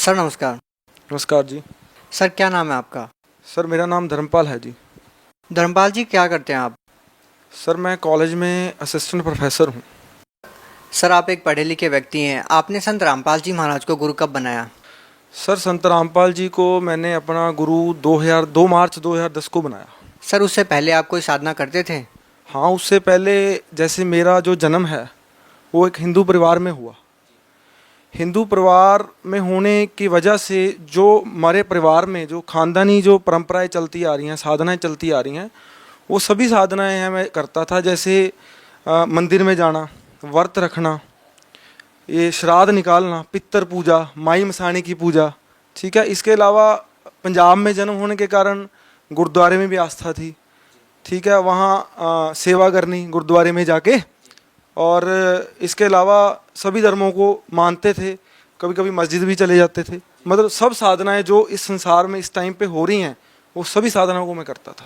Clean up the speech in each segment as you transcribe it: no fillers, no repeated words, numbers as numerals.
Sir नमस्कार। नमस्कार जी। Sir क्या नाम है आपका? सर मेरा नाम धर्मपाल है जी। धर्मपाल जी क्या करते हैं आप? सर मैं कॉलेज में असिस्टेंट प्रोफेसर हूँ। सर आप एक पढ़े लिखे व्यक्ति हैं, आपने संत रामपाल जी महाराज को गुरु कब बनाया? सर संत रामपाल जी को मैंने अपना गुरु 2 मार्च 2010 को बनाया। सर उससे पहले आप कोई साधना करते थे? हाँ, उससे पहले जैसे मेरा जो जन्म है वो एक हिंदू परिवार में हुआ। हिंदू परिवार में होने की वजह से जो हमारे परिवार में जो ख़ानदानी जो परंपराएं चलती आ रही हैं, साधनाएं चलती आ रही हैं, वो सभी साधनाएं हैं मैं करता था। जैसे मंदिर में जाना, व्रत रखना, ये श्राद्ध निकालना, पितर पूजा, माई मसाणी की पूजा, ठीक है। इसके अलावा पंजाब में जन्म होने के कारण गुरुद्वारे में भी आस्था थी, ठीक है। वहाँ सेवा करनी गुरुद्वारे में जाके, और इसके अलावा सभी धर्मों को मानते थे, कभी कभी मस्जिद भी चले जाते थे। मतलब सब साधनाएं जो इस संसार में इस टाइम पे हो रही हैं वो सभी साधनाओं को मैं करता था।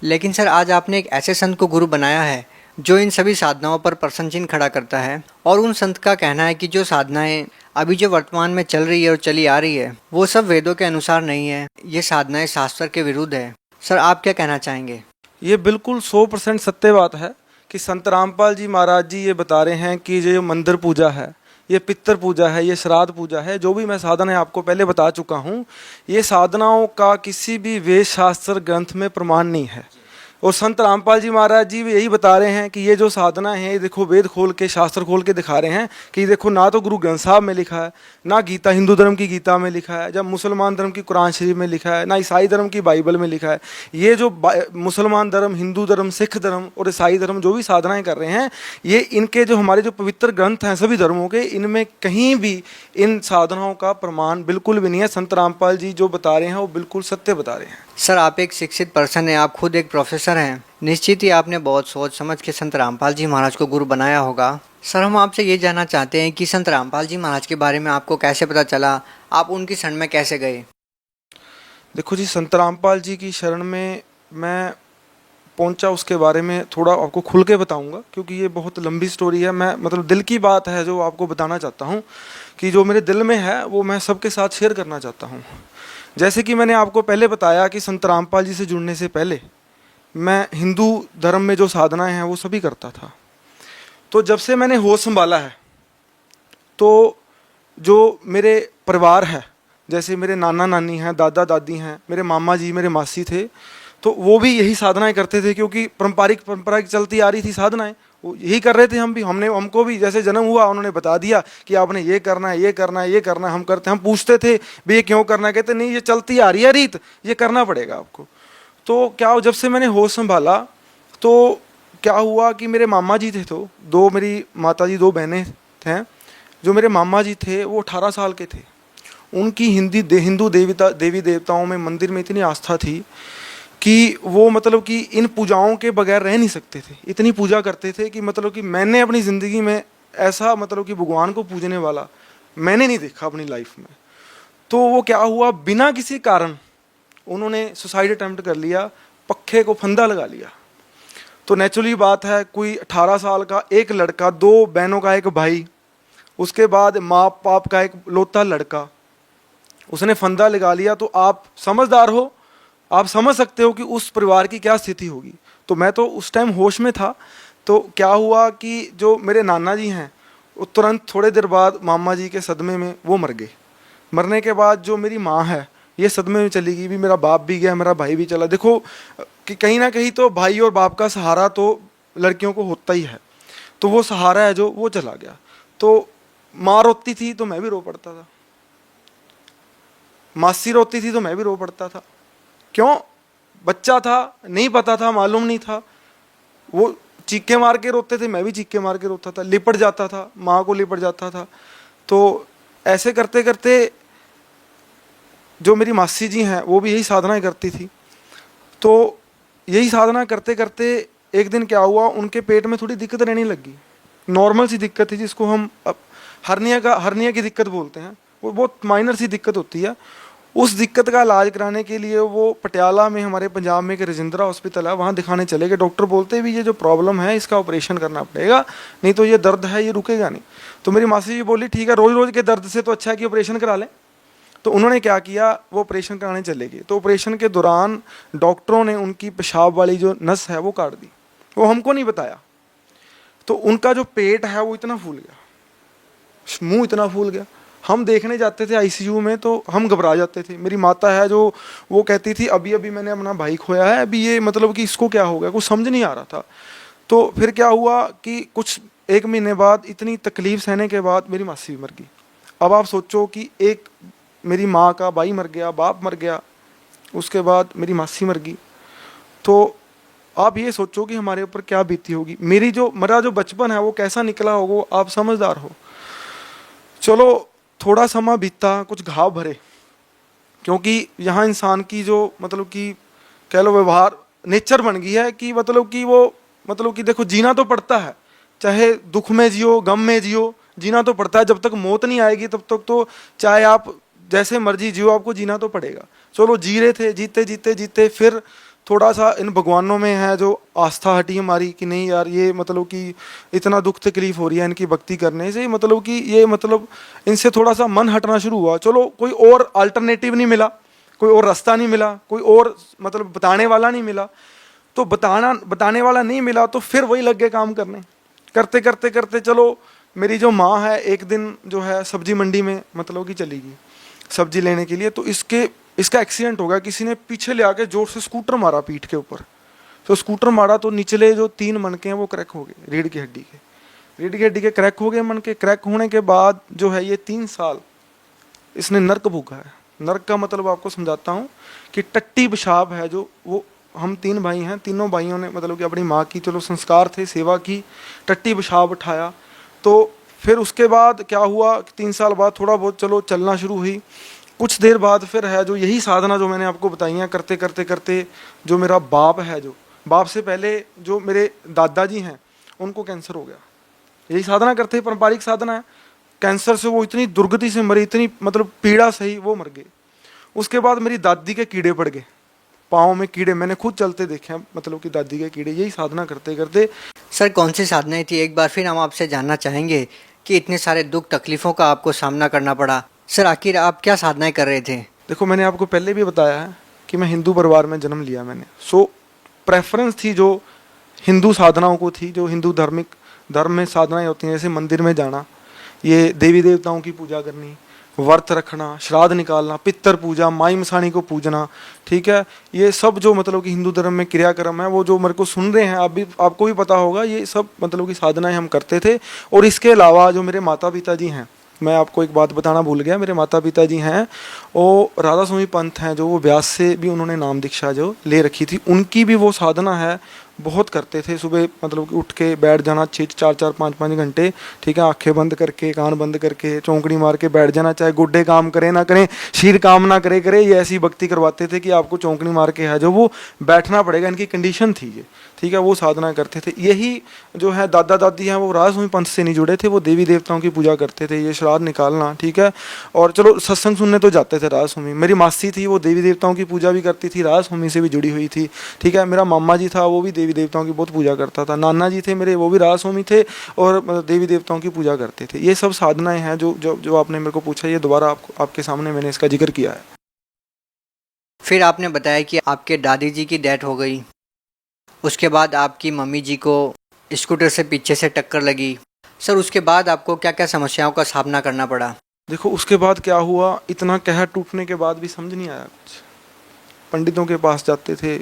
लेकिन सर आज आपने एक ऐसे संत को गुरु बनाया है जो इन सभी साधनाओं पर प्रश्न चिन्ह खड़ा करता है, और उन संत का कहना है कि जो साधनाएं अभी जो वर्तमान में चल रही है और चली आ रही है वो सब वेदों के अनुसार नहीं है, ये साधनाएं शास्त्र के विरुद्ध है। सर आप क्या कहना चाहेंगे? ये बिल्कुल 100% सत्य बात है कि संत रामपाल जी महाराज जी ये बता रहे हैं कि ये मंदिर पूजा है, ये पितर पूजा है, ये श्राद्ध पूजा है, जो भी मैं साधना आपको पहले बता चुका हूँ, ये साधनाओं का किसी भी वेद शास्त्र ग्रंथ में प्रमाण नहीं है। और संत रामपाल जी महाराज जी भी यही बता रहे हैं कि ये जो साधना है, ये देखो वेद खोल के, शास्त्र खोल के दिखा रहे हैं कि देखो ना तो गुरु ग्रंथ साहब में लिखा है, ना गीता हिंदू धर्म की गीता में लिखा है, जब मुसलमान धर्म की कुरान शरीफ में लिखा है, ना ईसाई धर्म की बाइबल में लिखा है। ये जो मुसलमान धर्म, हिंदू धर्म, सिख धर्म और ईसाई धर्म जो भी साधनाएं कर रहे हैं, ये इनके जो हमारे जो पवित्र ग्रंथ हैं सभी धर्मों के, इनमें कहीं भी इन साधनाओं का प्रमाण बिल्कुल भी नहीं है। संत रामपाल जी जो बता रहे हैं वो बिल्कुल सत्य बता रहे हैं। सर आप एक शिक्षित पर्सन हैं, आप खुद एक प्रोफेसर हैं, निश्चित ही आपने बहुत सोच समझ के संत रामपाल जी महाराज को गुरु बनाया होगा। सर हम आपसे ये जानना चाहते हैं कि संत रामपाल जी महाराज के बारे में आपको कैसे पता चला, आप उनकी शरण में कैसे गए? देखो जी, संत रामपाल जी की शरण में मैं पहुंचा, उसके बारे में थोड़ा आपको खुल के बताऊंगा क्योंकि ये बहुत लंबी स्टोरी है। मैं मतलब दिल की बात है जो आपको बताना चाहता हूँ, कि जो मेरे दिल में है वो मैं सबके साथ शेयर करना चाहता हूँ। जैसे कि मैंने आपको पहले बताया कि संत रामपाल जी से जुड़ने से पहले मैं हिंदू धर्म में जो साधनाएं हैं वो सभी करता था। तो जब से मैंने होश संभाला है तो जो मेरे परिवार है, जैसे मेरे नाना नानी हैं, दादा दादी हैं, मेरे मामा जी, मेरे मासी थे, तो वो भी यही साधनाएं करते थे क्योंकि परंपरा चलती आ रही थी साधनाएं, वो यही कर रहे थे। हमको भी जैसे जन्म हुआ उन्होंने बता दिया कि आपने ये करना है, ये करना है, ये करना है, हम करते हैं। हम पूछते थे भाई ये क्यों करना है, कहते नहीं ये चलती आ रही है रीत, ये करना पड़ेगा आपको। तो क्या जब से मैंने होश संभाला तो क्या हुआ कि मेरे मामा जी थे, तो दो मेरी माता जी, 2 बहनें थे। जो मेरे मामा जी थे वो 18 साल के थे। उनकी हिंदू देवी देवताओं में, मंदिर में इतनी आस्था थी कि वो मतलब कि इन पूजाओं के बगैर रह नहीं सकते थे। इतनी पूजा करते थे कि मतलब कि मैंने अपनी ज़िंदगी में ऐसा मतलब कि भगवान को पूजने वाला मैंने नहीं देखा अपनी लाइफ में। तो वो क्या हुआ, बिना किसी कारण उन्होंने सुसाइड अटेम्प्ट कर लिया, पक्खे को फंदा लगा लिया। तो नेचुरली बात है, कोई 18 साल का एक लड़का, 2 बहनों का एक भाई, उसके बाद माँ बाप का एक लौता लड़का, उसने फंदा लगा लिया। तो आप समझदार हो, आप समझ सकते हो कि उस परिवार की क्या स्थिति होगी। तो मैं तो उस टाइम होश में था। तो क्या हुआ कि जो मेरे नाना जी हैं वो तुरंत थोड़े देर बाद मामा जी के सदमे में वो मर गए। मरने के बाद जो मेरी माँ है ये सदमे में चली गई, भी मेरा बाप भी गया, मेरा भाई भी चला। देखो कि कहीं ना कहीं तो भाई और बाप का सहारा तो लड़कियों को होता ही है, तो वो सहारा है जो वो चला गया। तो माँ रोती थी तो मैं भी रो पड़ता था, मासी रोती थी तो मैं भी रो पड़ता था। क्यों? बच्चा था, नहीं पता था, मालूम नहीं था। वो चीखे मार के रोते थे, मैं भी चीखे मार के रोता था, लिपट जाता था, माँ को लिपट जाता था। तो ऐसे करते करते जो मेरी मासी जी हैं वो भी यही साधनाएं करती थी। तो यही साधना करते करते एक दिन क्या हुआ, उनके पेट में थोड़ी दिक्कत रहने लगी। नॉर्मल सी दिक्कत थी जिसको हम हर्निया की दिक्कत बोलते हैं, वो बहुत माइनर सी दिक्कत होती है। उस दिक्कत का इलाज कराने के लिए वो पटियाला में, हमारे पंजाब में एक रजिंद्रा हॉस्पिटल है, वहाँ दिखाने चले गए। डॉक्टर बोलते भी ये जो प्रॉब्लम है इसका ऑपरेशन करना पड़ेगा, नहीं तो ये दर्द है ये रुकेगा नहीं। तो मेरी मासी जी बोली ठीक है, रोज़ रोज़ के दर्द से तो अच्छा है कि ऑपरेशन करा लें। तो उन्होंने क्या किया, वो ऑपरेशन कराने चले गए। तो ऑपरेशन के दौरान डॉक्टरों ने उनकी पेशाब वाली जो नस है वो काट दी, वो हमको नहीं बताया। तो उनका जो पेट है वो इतना फूल गया, मुंह इतना फूल गया। हम देखने जाते थे आईसीयू में तो हम घबरा जाते थे। मेरी माता है जो वो कहती थी अभी अभी मैंने अपना भाई खोया है, अभी ये मतलब कि इसको क्या हो गया, कुछ समझ नहीं आ रहा था। तो फिर क्या हुआ कि कुछ 1 महीने बाद इतनी तकलीफ सहने के बाद मेरी मासी भी मर गई। अब आप सोचो कि एक मेरी माँ का भाई मर गया, बाप मर गया, उसके बाद मेरी मासी मर गई। तो आप ये सोचो कि हमारे ऊपर क्या बीती होगी। मेरा जो बचपन है वो कैसा निकला होगा, आप समझदार हो। चलो थोड़ा समय बीता, कुछ घाव भरे, क्योंकि यहाँ इंसान की जो मतलब कि कह लो व्यवहार नेचर बन गई है कि मतलब कि वो मतलब कि देखो जीना तो पड़ता है, चाहे दुख में जियो गम में जियो, जीना तो पड़ता है। जब तक मौत नहीं आएगी तब तक तो चाहे आप जैसे मर्जी जियो, आपको जीना तो पड़ेगा। चलो जी रहे थे, जीते जीते जीते फिर थोड़ा सा इन भगवानों में है जो आस्था हटी हमारी कि नहीं यार ये मतलब कि इतना दुख तकलीफ हो रही है इनकी भक्ति करने से, मतलब कि ये मतलब इनसे थोड़ा सा मन हटना शुरू हुआ। चलो कोई और अल्टरनेटिव नहीं मिला, कोई और रास्ता नहीं मिला, कोई और मतलब बताने वाला नहीं मिला। तो बताने वाला नहीं मिला तो फिर वही लग गए काम करने। करते करते करते चलो मेरी जो माँ है एक दिन जो है सब्जी मंडी में मतलब कि चली गई सब्जी लेने के लिए। तो इसका एक्सीडेंट हो गया, किसी ने पीछे ले आके जोर से स्कूटर मारा पीठ के ऊपर। तो स्कूटर मारा तो निचले जो 3 मनके हैं वो क्रैक हो गए, रीढ़ की हड्डी के क्रैक हो गए। मन के क्रैक होने के बाद जो है ये 3 साल इसने नर्क भूखा है। नर्क का मतलब आपको समझाता हूँ कि टट्टी पेशाब है जो वो, हम 3 भाई हैं, तीनों भाइयों ने मतलब कि अपनी माँ की चलो संस्कार थे, सेवा की, टट्टी पेशाब उठाया। तो फिर उसके बाद क्या हुआ, 3 साल बाद थोड़ा बहुत चलो चलना शुरू हुई। कुछ देर बाद फिर है जो यही साधना जो मैंने आपको बताई है, करते करते करते जो मेरा बाप है, जो बाप से पहले जो मेरे दादाजी हैं उनको कैंसर हो गया। यही साधना करते ही, पारंपरिक साधना है। कैंसर से वो इतनी दुर्गति से मरी, इतनी मतलब पीड़ा सही, वो मर गए। उसके बाद मेरी दादी के कीड़े पड़ गए, पाँव में कीड़े, मैंने खुद चलते देखे हैं मतलब कि दादी के कीड़े। यही साधना करते करते। सर कौन सी साधनाएं थी, एक बार फिर हम आपसे जानना चाहेंगे कि इतने सारे दुख तकलीफों का आपको सामना करना पड़ा। सर आखिर आप क्या साधनाएं कर रहे थे? देखो मैंने आपको पहले भी बताया है कि मैं हिंदू परिवार में जन्म लिया मैंने। सो प्रेफरेंस थी जो हिंदू साधनाओं को थी, जो हिंदू धर्म में साधनाएं होती हैं, जैसे मंदिर में जाना, ये देवी देवताओं की पूजा करनी, व्रत रखना, श्राद्ध निकालना, पितर पूजा, माई मसाणी को पूजना, ठीक है। ये सब जो मतलब कि हिंदू धर्म में क्रियाक्रम है, वो जो मेरे को सुन रहे हैं आपको भी पता होगा, ये सब मतलब कि साधनाएं हम करते थे। और इसके अलावा जो मेरे माता पिता जी हैं, मैं आपको एक बात बताना भूल गया, मेरे माता पिता जी हैं वो राधा स्वामी पंथ हैं, जो वो व्यास से भी उन्होंने नाम दीक्षा जो ले रखी थी, उनकी भी वो साधना है, बहुत करते थे। सुबह मतलब कि उठ के बैठ जाना 4-4, 5-5 घंटे, ठीक है, आंखें बंद करके, कान बंद करके, चौंकड़ी मार के बैठ जाना, चाहे गुड्डे काम करे ना करें, शीर काम ना करे, ये ऐसी भक्ति करवाते थे कि आपको चौंकड़ी मार के है जो वो बैठना पड़ेगा, इनकी कंडीशन थी ये, ठीक है। वो साधना करते थे। यही जो है दादा दादी हैं वो राधा स्वामी पंथ से नहीं जुड़े थे, वो देवी देवताओं की पूजा करते थे, ये श्राद्ध निकालना, ठीक है। और चलो सत्संग सुनने तो जाते थे राधा स्वामी। मेरी मासी थी वो देवी देवताओं की पूजा भी करती थी, राधा स्वामी से भी जुड़ी हुई थी, ठीक है। मेरा मामा जी था वो भी देवी देवताओं की बहुत पूजा करता था। नाना जी थे मेरे, वो भी राधा स्वामी थे और देवी देवताओं की पूजा करते थे। ये सब साधनाएं हैं जो आपने मेरे को पूछा, ये दोबारा आपके सामने मैंने इसका जिक्र किया है। फिर आपने बताया कि आपके दादी जी की डेथ हो गई, उसके बाद आपकी मम्मी जी को स्कूटर से पीछे से टक्कर लगी। सर उसके बाद आपको क्या क्या समस्याओं का सामना करना पड़ा? देखो उसके बाद क्या हुआ, इतना कहर टूटने के बाद भी समझ नहीं आया कुछ। पंडितों के पास जाते थे,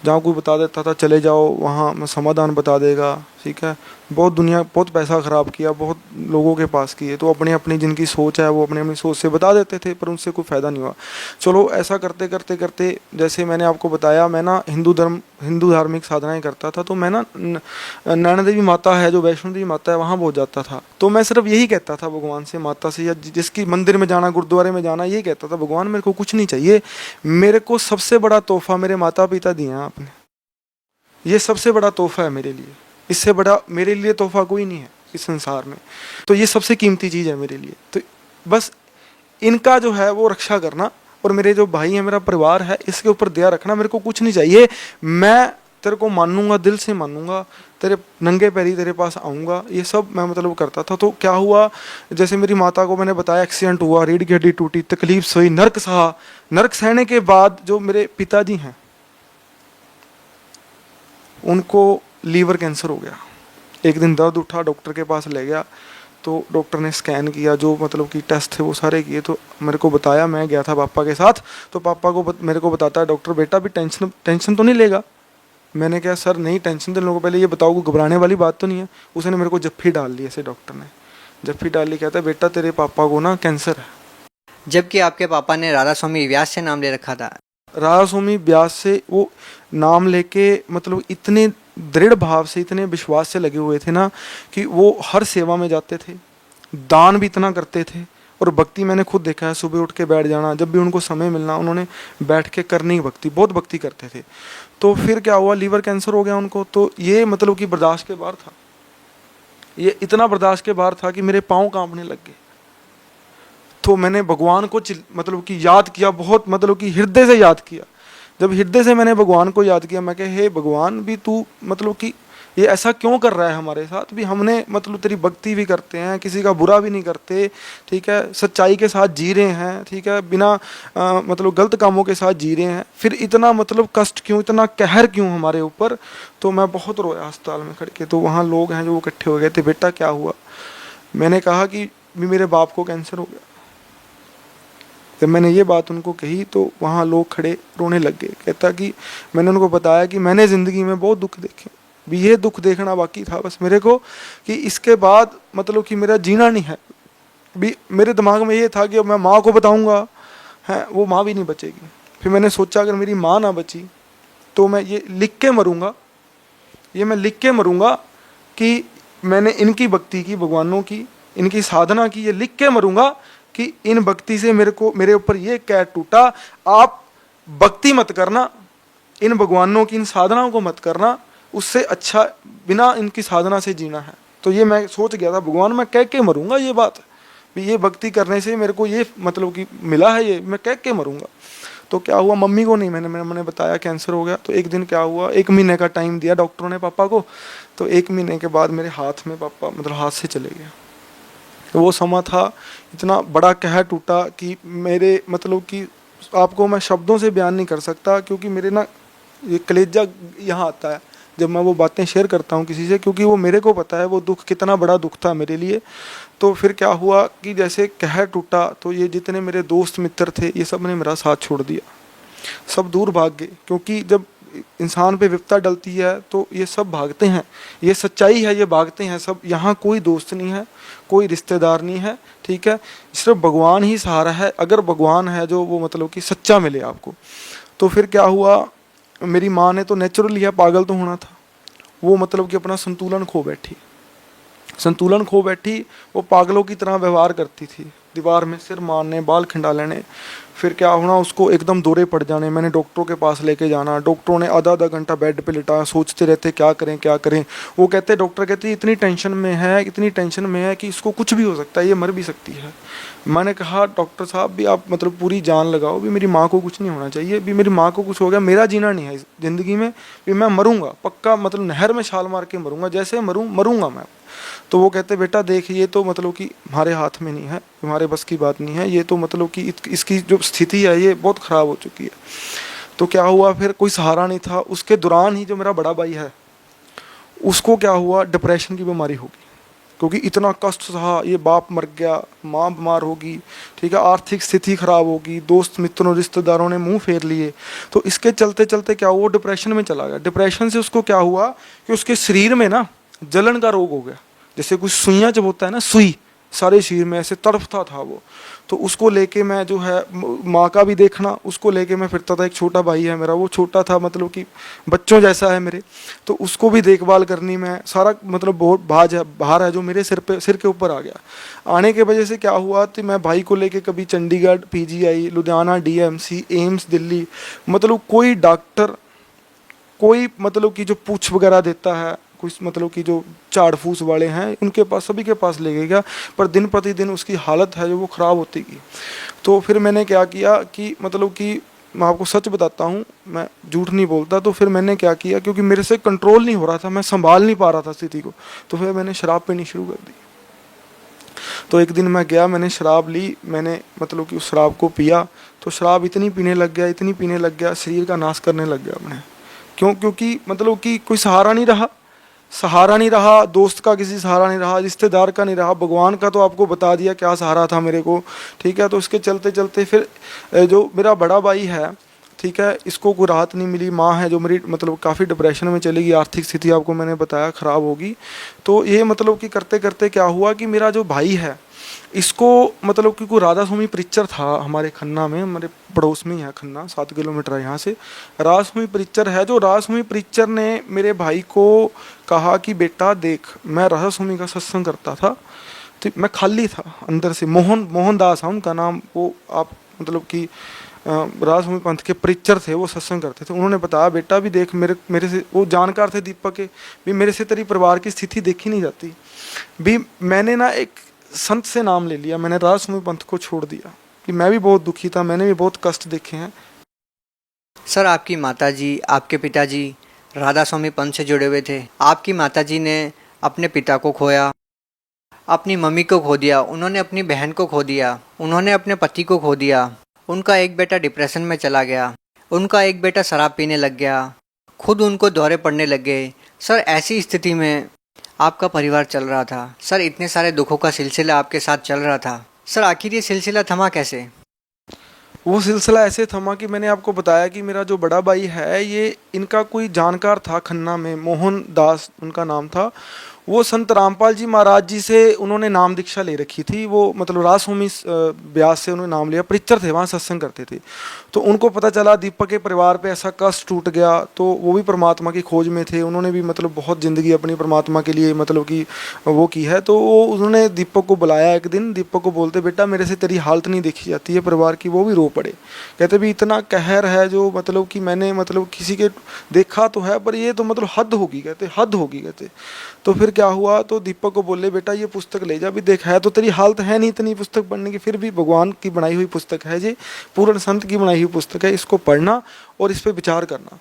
जहाँ कोई बता देता था चले जाओ वहाँ समाधान बता देगा, ठीक है। बहुत पैसा ख़राब किया, बहुत लोगों के पास किए, तो अपनी अपनी जिनकी सोच है वो अपनी अपनी सोच से बता देते थे, पर उनसे कोई फ़ायदा नहीं हुआ। चलो ऐसा करते करते करते, जैसे मैंने आपको बताया, मैं ना हिंदू धार्मिक साधनाएं करता था। तो मैं ना नैना देवी माता है जो वैष्णो देवी माता है, वहाँ बहुत जाता था। तो मैं सिर्फ यही कहता था भगवान से, माता से, या जिसकी मंदिर में जाना, गुरुद्वारे में जाना, यही कहता था, भगवान मेरे को कुछ नहीं चाहिए, मेरे को सबसे बड़ा तोहफा मेरे माता पिता दिए हैं आपने, ये सबसे बड़ा तोहफा है मेरे लिए, इससे बड़ा मेरे लिए तोहफा कोई नहीं है इस संसार में। तो ये सबसे कीमती चीज़ है मेरे लिए। तो बस इनका जो है वो रक्षा करना, और मेरे जो भाई हैं, मेरा परिवार है, इसके ऊपर दया रखना, मेरे को कुछ नहीं चाहिए। मैं तेरे को मानूंगा, दिल से मानूंगा, तेरे नंगे पैरी तेरे पास आऊँगा, ये सब मैं मतलब करता था। तो क्या हुआ, जैसे मेरी माता को मैंने बताया एक्सीडेंट हुआ, रीढ़ की हड्डी टूटी, तकलीफ सही, नर्क सहा। नर्क सहने के बाद जो मेरे पिताजी हैं उनको लीवर कैंसर हो गया। एक दिन दर्द उठा, डॉक्टर के पास ले गया, तो डॉक्टर ने स्कैन किया, जो मतलब कि टेस्ट थे वो सारे किए, तो मेरे को बताया, मैं गया था पापा के साथ, तो पापा को मेरे को बताता है डॉक्टर, बेटा भी टेंशन तो नहीं लेगा। मैंने कहा सर नहीं टेंशन तो लोगों, पहले ये बताओ कोई घबराने वाली बात तो नहीं है। उसने मेरे को जफ्फी डाल ली, ऐसे डॉक्टर ने जफ्फी डाल ली, कहता है बेटा तेरे पापा को ना कैंसर है। जबकि आपके पापा ने राधा स्वामी व्यास से नाम ले रखा था। राधा स्वामी व्यास से वो नाम लेके मतलब इतने दृढ़ भाव से, इतने विश्वास से लगे हुए थे ना कि वो हर सेवा में जाते थे, दान भी इतना करते थे, और भक्ति मैंने खुद देखा है, सुबह उठ के बैठ जाना, जब भी उनको समय मिलना उन्होंने बैठ के करनी भक्ति, बहुत भक्ति करते थे। तो फिर क्या हुआ, लीवर कैंसर हो गया उनको, तो ये मतलब कि बर्दाश्त के बाहर था, ये इतना बर्दाश्त के बाहर था कि मेरे पाँव कांपने लग गए। तो मैंने भगवान को मतलब कि याद किया, बहुत मतलब कि हृदय से याद किया। जब हृदय से मैंने भगवान को याद किया, मैं कहे हे भगवान भी तू मतलब कि ये ऐसा क्यों कर रहा है हमारे साथ भी, हमने मतलब तेरी भक्ति भी करते हैं, किसी का बुरा भी नहीं करते, ठीक है, सच्चाई के साथ जी रहे हैं, ठीक है, बिना मतलब गलत कामों के साथ जी रहे हैं, फिर इतना मतलब कष्ट क्यों, इतना कहर क्यों हमारे ऊपर। तो मैं बहुत रोया अस्पताल में खड़ के। तो वहाँ लोग हैं जो वो इकट्ठे हो गए थे, बेटा क्या हुआ। मैंने कहा कि मेरे बाप को कैंसर हो गया। जब मैंने ये बात उनको कही तो वहाँ लोग खड़े रोने लग गए। कहता कि मैंने उनको बताया कि मैंने ज़िंदगी में बहुत दुख देखे, भी ये दुख देखना बाकी था बस मेरे को, कि इसके बाद मतलब कि मेरा जीना नहीं है। भी मेरे दिमाग में ये था कि अब मैं माँ को बताऊँगा, है वो माँ भी नहीं बचेगी। फिर मैंने सोचा अगर मेरी माँ ना बची तो मैं ये लिख के मरूँगा, ये मैं लिख के मरूँगा कि मैंने इनकी भक्ति की, भगवानों की, इनकी साधना की, ये लिख के मरूँगा कि इन भक्ति से मेरे ऊपर ये कैद टूटा। आप भक्ति मत करना, इन भगवानों की इन साधनाओं को मत करना, उससे अच्छा बिना इनकी साधना से जीना है। तो ये मैं सोच गया था, भगवान मैं कह के मरूंगा ये बात, ये भक्ति करने से मेरे को ये मतलब कि मिला है, ये मैं कह के मरूंगा। तो क्या हुआ, मम्मी को नहीं, मैंने बताया कैंसर हो गया। तो एक दिन क्या हुआ, 1 महीने का टाइम दिया डॉक्टरों ने पापा को। तो 1 महीने के बाद मेरे हाथ में पापा मतलब हाथ से चले गए। तो वो समा था, इतना बड़ा कहर टूटा कि मेरे मतलब कि आपको मैं शब्दों से बयान नहीं कर सकता, क्योंकि मेरे ना ये कलेजा यहाँ आता है जब मैं वो बातें शेयर करता हूँ किसी से, क्योंकि वो मेरे को पता है वो दुख कितना बड़ा दुख था मेरे लिए। तो फिर क्या हुआ कि जैसे कहर टूटा तो ये जितने मेरे दोस्त मित्र थे ये सब ने मेरा साथ छोड़ दिया, सब दूर भाग गए। क्योंकि जब इंसान पे विपदा डलती है तो ये सब भागते हैं, ये सच्चाई है, ये भागते हैं सब। यहाँ कोई दोस्त नहीं है, कोई रिश्तेदार नहीं है, ठीक है, सिर्फ भगवान ही सहारा है। अगर भगवान है जो वो मतलब कि सच्चा मिले आपको। तो फिर क्या हुआ, मेरी माँ ने तो नेचुरली है, पागल तो होना था, वो मतलब कि अपना संतुलन खो बैठी, वो पागलों की तरह व्यवहार करती थी, दीवार में सिर मारने, बाल खिंडा लेने। फिर क्या होना, उसको एकदम दौरे पड़ जाने, मैंने डॉक्टरों के पास लेके जाना, डॉक्टरों ने आधा घंटा बेड पे लिटाया, सोचते रहते क्या करें। वो कहते, डॉक्टर कहते इतनी टेंशन में है कि इसको कुछ भी हो सकता है, ये मर भी सकती है। मैंने कहा डॉक्टर साहब भी आप मतलब पूरी जान लगाओ, भी मेरी माँ को कुछ नहीं होना चाहिए, भी मेरी माँ को कुछ हो गया मेरा जीना नहीं है इस ज़िंदगी में, भी मैं मरूंगा पक्का, मतलब नहर में छाल मार के मरूंगा, जैसे मरूंगा मैं। तो वो कहते बेटा देख, ये तो मतलब कि हमारे हाथ में नहीं है, हमारे बस की बात नहीं है, ये तो मतलब कि इसकी जो स्थिति है ये बहुत ख़राब हो चुकी है। तो क्या हुआ, फिर कोई सहारा नहीं था। उसके दौरान ही जो मेरा बड़ा भाई है उसको क्या हुआ, डिप्रेशन की बीमारी होगी, क्योंकि इतना कष्ट सहा, ये बाप मर गया, माँ बीमार होगी, ठीक है, आर्थिक स्थिति खराब होगी, दोस्त मित्रों रिश्तेदारों ने मुंह फेर लिए। तो इसके चलते चलते क्या हुआ, डिप्रेशन में चला गया। डिप्रेशन से उसको क्या हुआ कि उसके शरीर में ना जलन का रोग हो गया, जैसे कुछ सुइयाँ जब होता है ना, सुई सारे शरीर में ऐसे तड़फता था वो। तो उसको लेके मैं जो है माँ का भी देखना, उसको लेके मैं फिरता था। एक छोटा भाई है मेरा, वो छोटा था मतलब कि बच्चों जैसा है मेरे, तो उसको भी देखभाल करनी, मैं सारा मतलब बहुत भार है जो मेरे सिर के ऊपर आ गया। आने के वजह से क्या हुआ कि मैं भाई को लेके कभी Chandigarh PGI, Ludhiana DMC, AIIMS Delhi, मतलब कोई डॉक्टर, कोई मतलब कि जो पूछ वगैरह देता है, कुछ मतलब कि जो झाड़ फूस वाले हैं उनके पास, सभी के पास ले गया, पर दिन प्रतिदिन उसकी हालत है जो वो ख़राब होती गई। तो फिर मैंने क्या किया कि मतलब कि मैं आपको सच बताता हूँ, मैं झूठ नहीं बोलता। तो फिर मैंने क्या किया, क्योंकि मेरे से कंट्रोल नहीं हो रहा था, मैं संभाल नहीं पा रहा था स्थिति को, तो फिर मैंने शराब पीनी शुरू कर दी। तो एक दिन मैं गया, मैंने शराब ली, मैंने मतलब कि उस शराब को पिया। तो शराब इतनी पीने लग गया, इतनी पीने लग गया, शरीर का नाश करने लग गया अपने। क्यों? क्योंकि मतलब कि कोई सहारा नहीं रहा, सहारा नहीं रहा, दोस्त का किसी सहारा नहीं रहा, रिश्तेदार का नहीं रहा, भगवान का तो आपको बता दिया क्या सहारा था मेरे को, ठीक है। तो इसके चलते चलते फिर जो मेरा बड़ा भाई है, ठीक है, इसको कोई राहत नहीं मिली। माँ है जो मेरी मतलब काफ़ी डिप्रेशन में चली गई, आर्थिक स्थिति आपको मैंने बताया ख़राब होगी। तो ये मतलब कि करते करते क्या हुआ कि मेरा जो भाई है, इसको मतलब कि कोई राधा स्वामी प्रीचर था हमारे खन्ना में, हमारे पड़ोस में ही है खन्ना, 7 किलोमीटर है यहाँ से। राधा स्वामी प्रीचर है, जो राधा स्वामी प्रीचर ने मेरे भाई को कहा कि बेटा देख, मैं राधा स्वामी का सत्संग करता था, तो मैं खाली था अंदर से। मोहनदास है उनका नाम, वो आप मतलब कि राधा स्वामी पंथ के प्रीचर थे, वो सत्संग करते थे। उन्होंने बताया बेटा भी देख, मेरे से वो जानकार थे दीपक के भी, मेरे से तेरी परिवार की स्थिति देखी नहीं जाती भी। मैंने ना एक संत से नाम ले लिया, मैंने राधा स्वामी पंथ को छोड़ दिया कि मैं भी बहुत दुखी था, मैंने भी बहुत कष्ट देखे हैं। सर, आपकी माताजी, आपके पिताजी राधा स्वामी पंथ से जुड़े हुए थे। आपकी माताजी ने अपने पिता को खोया, अपनी मम्मी को खो दिया, उन्होंने अपनी बहन को खो दिया, उन्होंने अपने पति को खो दिया, उनका एक बेटा डिप्रेशन में चला गया, उनका एक बेटा शराब पीने लग गया, खुद उनको दौरे पड़ने लग गए। सर, ऐसी स्थिति में आपका परिवार चल रहा था। सर, इतने सारे दुखों का सिलसिला आपके साथ चल रहा था। सर, आखिर ये सिलसिला थमा कैसे? वो सिलसिला ऐसे थमा कि मैंने आपको बताया कि मेरा जो बड़ा भाई है, ये इनका कोई जानकार था खन्ना में, मोहन दास उनका नाम था। वो संत रामपाल जी महाराज जी से उन्होंने नाम दीक्षा ले रखी थी। वो मतलब राधा स्वामी ब्यास से उन्होंने नाम लिया, प्रीचर थे, वहाँ सत्संग करते थे। तो उनको पता चला दीपक के परिवार पे ऐसा कष्ट टूट गया, तो वो भी परमात्मा की खोज में थे। उन्होंने भी मतलब बहुत ज़िंदगी अपनी परमात्मा के लिए मतलब कि वो की है। तो वो उन्होंने दीपक को बुलाया एक दिन, दीपक को बोलते बेटा मेरे से तेरी हालत नहीं देखी जाती है परिवार की। वो भी रो पड़े, कहते भी इतना कहर है जो मतलब कि मैंने मतलब किसी के देखा तो है, पर ये तो मतलब हद होगी, कहते हद होगी कहते। तो फिर क्या हुआ, तो दीपक को बोले बेटा ये पुस्तक ले जा, भी देख है तो तेरी हालत है नहीं इतनी पुस्तक पढ़ने की, फिर भी भगवान की बनाई हुई पुस्तक है जी, पूर्ण संत की बनाई हुई पुस्तक है, इसको पढ़ना और इस पर विचार करना।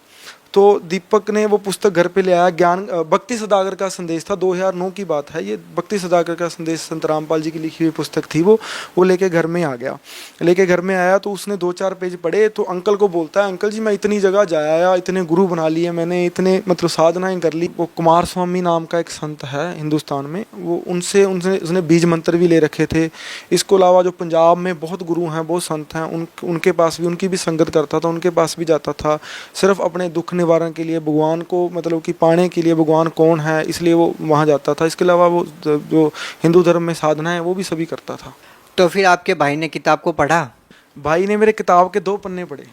तो दीपक ने वो पुस्तक घर पे ले आया। ज्ञान भक्ति सदागर का संदेश था, 2009 की बात है ये। भक्ति सदागर का संदेश संत रामपाल जी की लिखी हुई पुस्तक थी। वो लेके घर में आ गया। लेके घर में आया तो उसने 2-4 पेज पढ़े, तो अंकल को बोलता है अंकल जी मैं इतनी जगह जाया, इतने गुरु बना लिए मैंने, इतने मतलब साधनाएं कर ली। वो कुमार स्वामी नाम का एक संत है हिंदुस्तान में, वो उनसे उसने बीज मंत्र भी ले रखे थे। इसको अलावा जो पंजाब में बहुत गुरु हैं, बहुत संत हैं, उनके पास भी, उनकी भी संगत करता था, उनके पास भी जाता था। सिर्फ अपने दुख निवारण के लिए, भगवान को मतलब कि पाने के लिए, भगवान कौन है इसलिए वो वहाँ जाता था। इसके अलावा वो जो हिंदू धर्म में साधना है वो भी सभी करता था। तो फिर आपके भाई ने किताब को पढ़ा? भाई ने मेरे किताब के 2 पन्ने पढ़े।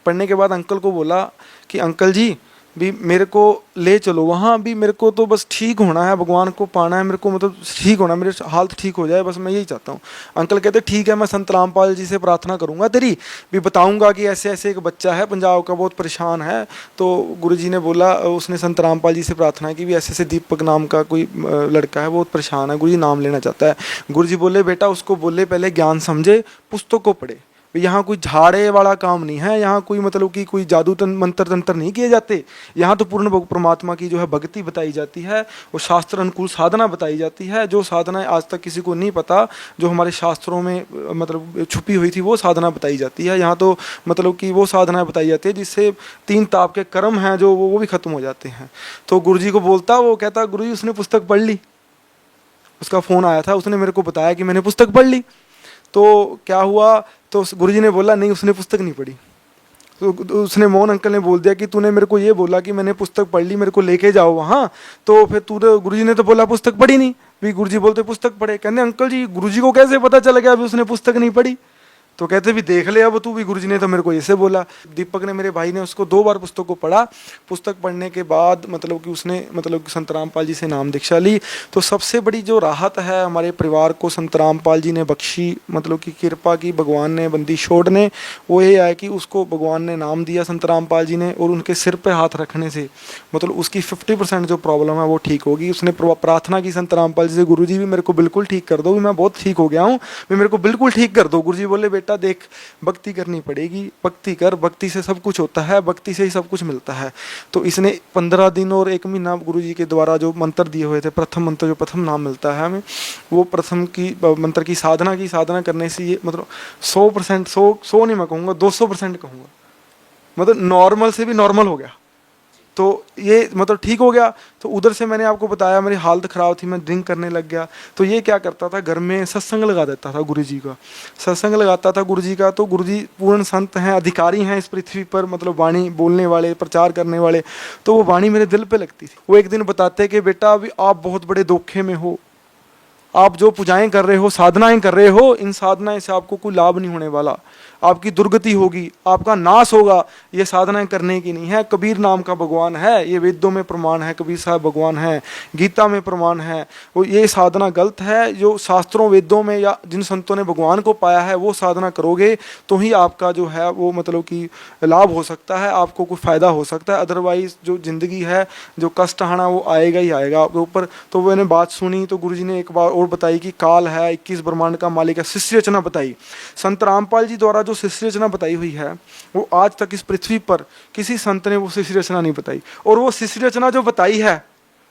पढ़ने के बाद अंकल को बोला कि अंकल जी भी मेरे को ले चलो वहाँ, भी मेरे को तो बस ठीक होना है, भगवान को पाना है, मेरे को मतलब ठीक होना, मेरे हालत ठीक हो जाए, बस मैं यही चाहता हूँ। अंकल कहते ठीक है, मैं संत रामपाल जी से प्रार्थना करूँगा तेरी, भी बताऊँगा कि ऐसे ऐसे एक बच्चा है पंजाब का, बहुत परेशान है। तो गुरुजी ने बोला, उसने संत रामपाल जी से प्रार्थना की भी ऐसे ऐसे दीपक नाम का कोई लड़का है, बहुत परेशान है, गुरुजी नाम लेना चाहता है। गुरुजी बोले बेटा उसको बोले पहले ज्ञान समझे, पुस्तक को पढ़े। यहाँ कोई झाड़े वाला काम नहीं है, यहाँ कोई मतलब कि कोई जादू मंत्र तंत्र नहीं किए जाते। यहाँ तो पूर्ण परमात्मा की जो है भक्ति बताई जाती है, वो शास्त्र अनुकूल साधना बताई जाती है, जो साधना आज तक किसी को नहीं पता, जो हमारे शास्त्रों में मतलब छुपी हुई थी, वो साधना बताई जाती है। यहाँ तो मतलब कि वो साधना बताई जाती है जिससे 3 ताप के कर्म हैं जो वो भी खत्म हो जाते हैं। तो गुरुजी को बोलता, वो कहता गुरुजी उसने पुस्तक पढ़ ली। उसका फ़ोन आया था, उसने मेरे को बताया कि मैंने पुस्तक पढ़ ली। तो क्या हुआ, तो गुरुजी ने बोला नहीं उसने पुस्तक नहीं पढ़ी। तो उसने मोहन अंकल ने बोल दिया कि तूने मेरे को ये बोला कि मैंने पुस्तक पढ़ ली, मेरे को लेके जाओ वहाँ, तो फिर गुरुजी ने तो बोला पुस्तक पढ़ी नहीं। भी गुरुजी बोलते पुस्तक पढ़े। कहते अंकल जी गुरुजी को कैसे पता चल गया अभी उसने पुस्तक नहीं पढ़ी? तो कहते भी देख ले अब तू भी, गुरुजी ने तो मेरे को ऐसे बोला। दीपक ने, मेरे भाई ने उसको 2 बार पुस्तक को पढ़ा। पुस्तक पढ़ने के बाद मतलब कि उसने मतलब संत रामपाल जी से नाम दीक्षा ली। तो सबसे बड़ी जो राहत है हमारे परिवार को संत रामपाल जी ने बख्शी, मतलब कि कृपा की भगवान ने, बंदी छोड़ ने, वो ये है कि उसको भगवान ने नाम दिया संत रामपाल जी ने, और उनके सिर पे हाथ रखने से मतलब उसकी 50% जो प्रॉब्लम है वो ठीक होगी। उसने प्रार्थना की संत रामपाल जी से, गुरुजी भी मेरे को बिल्कुल ठीक कर दो, भी मैं बहुत ठीक हो गया हूँ, भी मेरे को बिल्कुल ठीक कर दो। गुरुजी बोले बेटा बेटा देख, भक्ति करनी पड़ेगी, भक्ति कर, भक्ति से सब कुछ होता है, भक्ति से ही सब कुछ मिलता है। तो इसने 15 दिन और 1 महीना गुरु जी के द्वारा जो मंत्र दिए हुए थे, प्रथम मंत्र जो प्रथम नाम मिलता है हमें, वो प्रथम की मंत्र की साधना करने से ये मतलब 100%, 100 नहीं मैं कहूँगा, 200% कहूँगा, मतलब नॉर्मल से भी नॉर्मल हो गया। तो ये मतलब ठीक हो गया। तो उधर से मैंने आपको बताया मेरी हालत ख़राब थी, मैं ड्रिंक करने लग गया। तो ये क्या करता था, घर में सत्संग लगा देता था गुरु जी का, सत्संग लगाता था गुरु जी का। तो गुरु जी पूर्ण संत हैं, अधिकारी हैं इस पृथ्वी पर, मतलब वाणी बोलने वाले, प्रचार करने वाले। तो वो वाणी मेरे दिल पे लगती थी। वो एक दिन बताते कि बेटा अभी आप बहुत बड़े धोखे में हो, आप जो पूजाएं कर रहे हो, साधनाएं कर रहे हो, इन साधनाएं से आपको कोई लाभ नहीं होने वाला, आपकी दुर्गति होगी, आपका नाश होगा। ये साधनाएं करने की नहीं है। कबीर नाम का भगवान है, ये वेदों में प्रमाण है, कबीर साहब भगवान है, गीता में प्रमाण है। वो ये साधना गलत है। जो शास्त्रों वेदों में या जिन संतों ने भगवान को पाया है वो साधना करोगे तो ही आपका जो है वो मतलब कि लाभ हो सकता है, आपको कोई फ़ायदा हो सकता है। अदरवाइज जो ज़िंदगी है, जो कष्ट आना वो आएगा ही आएगा आपके ऊपर। तो मैंने बात सुनी तो गुरुजी ने एक बार और बताई कि काल है, 21 ब्रह्मांड का मालिक है, शिष्य रचना बताई। संत रामपाल जी द्वारा जो शिष्य रचना बताई हुई है वो आज तक इस पृथ्वी पर किसी संत ने वो शिष्य रचना नहीं बताई। और वो शिष्य रचना जो बताई है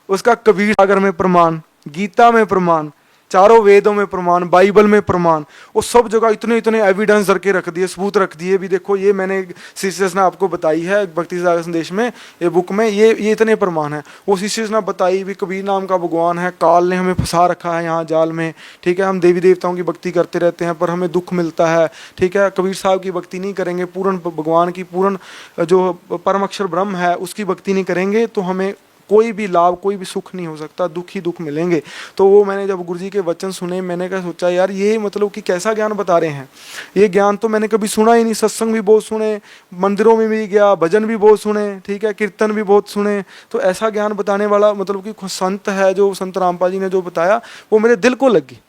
उसका कबीर सागर में प्रमाण, गीता में प्रमाण, चारों वेदों में प्रमाण, बाइबल में प्रमाण, वो सब जगह इतने इतने एविडेंस करके रख दिए, सबूत रख दिए। भी देखो ये मैंने शिष्य रचना आपको बताई है भक्ति सागर संदेश में, ये बुक में, ये इतने प्रमाण है। वो शिष्य रचना बताई भी, कबीर नाम का भगवान है, काल ने हमें फंसा रखा है यहाँ जाल में, ठीक है। हम देवी देवताओं की भक्ति करते रहते हैं पर हमें दुख मिलता है, ठीक है। कबीर साहब की भक्ति नहीं करेंगे, पूर्ण भगवान की, पूर्ण जो परम अक्षर ब्रह्म है उसकी भक्ति नहीं करेंगे तो हमें कोई भी लाभ, कोई भी सुख नहीं हो सकता, दुख ही दुख मिलेंगे। तो वो मैंने जब गुरुजी के वचन सुने, मैंने क्या सोचा यार ये मतलब कि कैसा ज्ञान बता रहे हैं। ये ज्ञान तो मैंने कभी सुना ही नहीं। सत्संग भी बहुत सुने, मंदिरों में भी गया, भजन भी बहुत सुने, ठीक है, कीर्तन भी बहुत सुने। तो ऐसा ज्ञान बताने वाला मतलब कि संत है, जो संत रामपाल जी ने जो बताया वो मेरे दिल को लगी।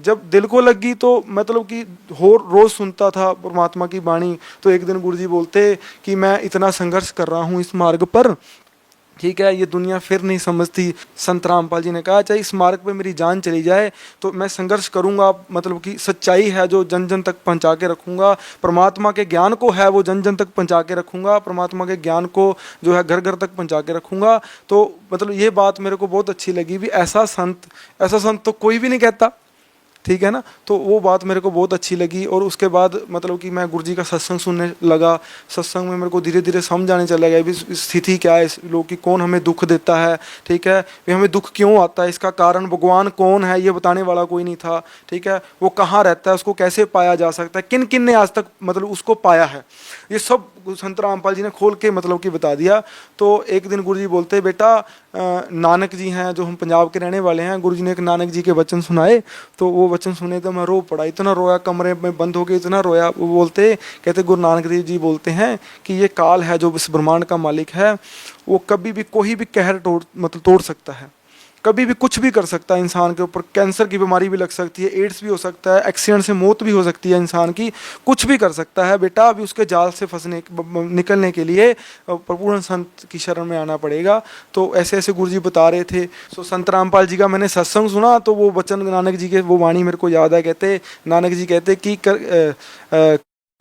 जब दिल को लगी तो मतलब कि रोज़ सुनता था परमात्मा की वाणी। तो एक दिन गुरुजी बोलते कि मैं इतना संघर्ष कर रहा हूँ इस मार्ग पर, ठीक है, ये दुनिया फिर नहीं समझती। संत रामपाल जी ने कहा चाहे इस मार्ग पे मेरी जान चली जाए तो मैं संघर्ष करूंगा, मतलब कि सच्चाई है जो जन जन तक पहुंचा के रखूंगा, परमात्मा के ज्ञान को है वो जन जन तक पहुंचा के रखूंगा, परमात्मा के ज्ञान को जो है घर घर तक पहुंचा के रखूंगा। तो मतलब ये बात मेरे को बहुत अच्छी लगी भी ऐसा संत तो कोई भी नहीं कहता, ठीक है ना। तो वो बात मेरे को बहुत अच्छी लगी। और उसके बाद मतलब कि मैं गुरुजी का सत्संग सुनने लगा। सत्संग में मेरे को धीरे धीरे समझ आने चला गया भी स्थिति क्या है इस लोग की, कौन हमें दुख देता है, ठीक है, भी हमें दुख क्यों आता है, इसका कारण भगवान कौन है ये बताने वाला कोई नहीं था, ठीक है। वो कहाँ रहता है, उसको कैसे पाया जा सकता है, किन किन ने आज तक मतलब उसको पाया है, ये सब संत रामपाल जी ने खोल के मतलब कि बता दिया। तो एक दिन गुरुजी बोलते बेटा नानक जी हैं जो हम पंजाब के रहने वाले हैं, गुरुजी ने एक नानक जी के वचन सुनाए। तो वो वचन सुने तो मैं रो पड़ा, इतना रोया, कमरे में बंद हो गए, इतना रोया। वो बोलते कहते गुरु नानक देव जी बोलते हैं कि ये काल है जो इस ब्रह्मांड का मालिक है, वो कभी भी कोई भी कहर तोड़ सकता है, कभी भी कुछ भी कर सकता है इंसान के ऊपर। कैंसर की बीमारी भी लग सकती है, एड्स भी हो सकता है, एक्सीडेंट से मौत भी हो सकती है इंसान की, कुछ भी कर सकता है बेटा। अभी उसके जाल से निकलने के लिए पूर्ण संत की शरण में आना पड़ेगा। तो ऐसे ऐसे गुरुजी बता रहे थे। सो संत रामपाल जी का मैंने सत्संग सुना तो वो वचन नानक जी के, वो वाणी मेरे को याद है। कहते नानक जी कहते कि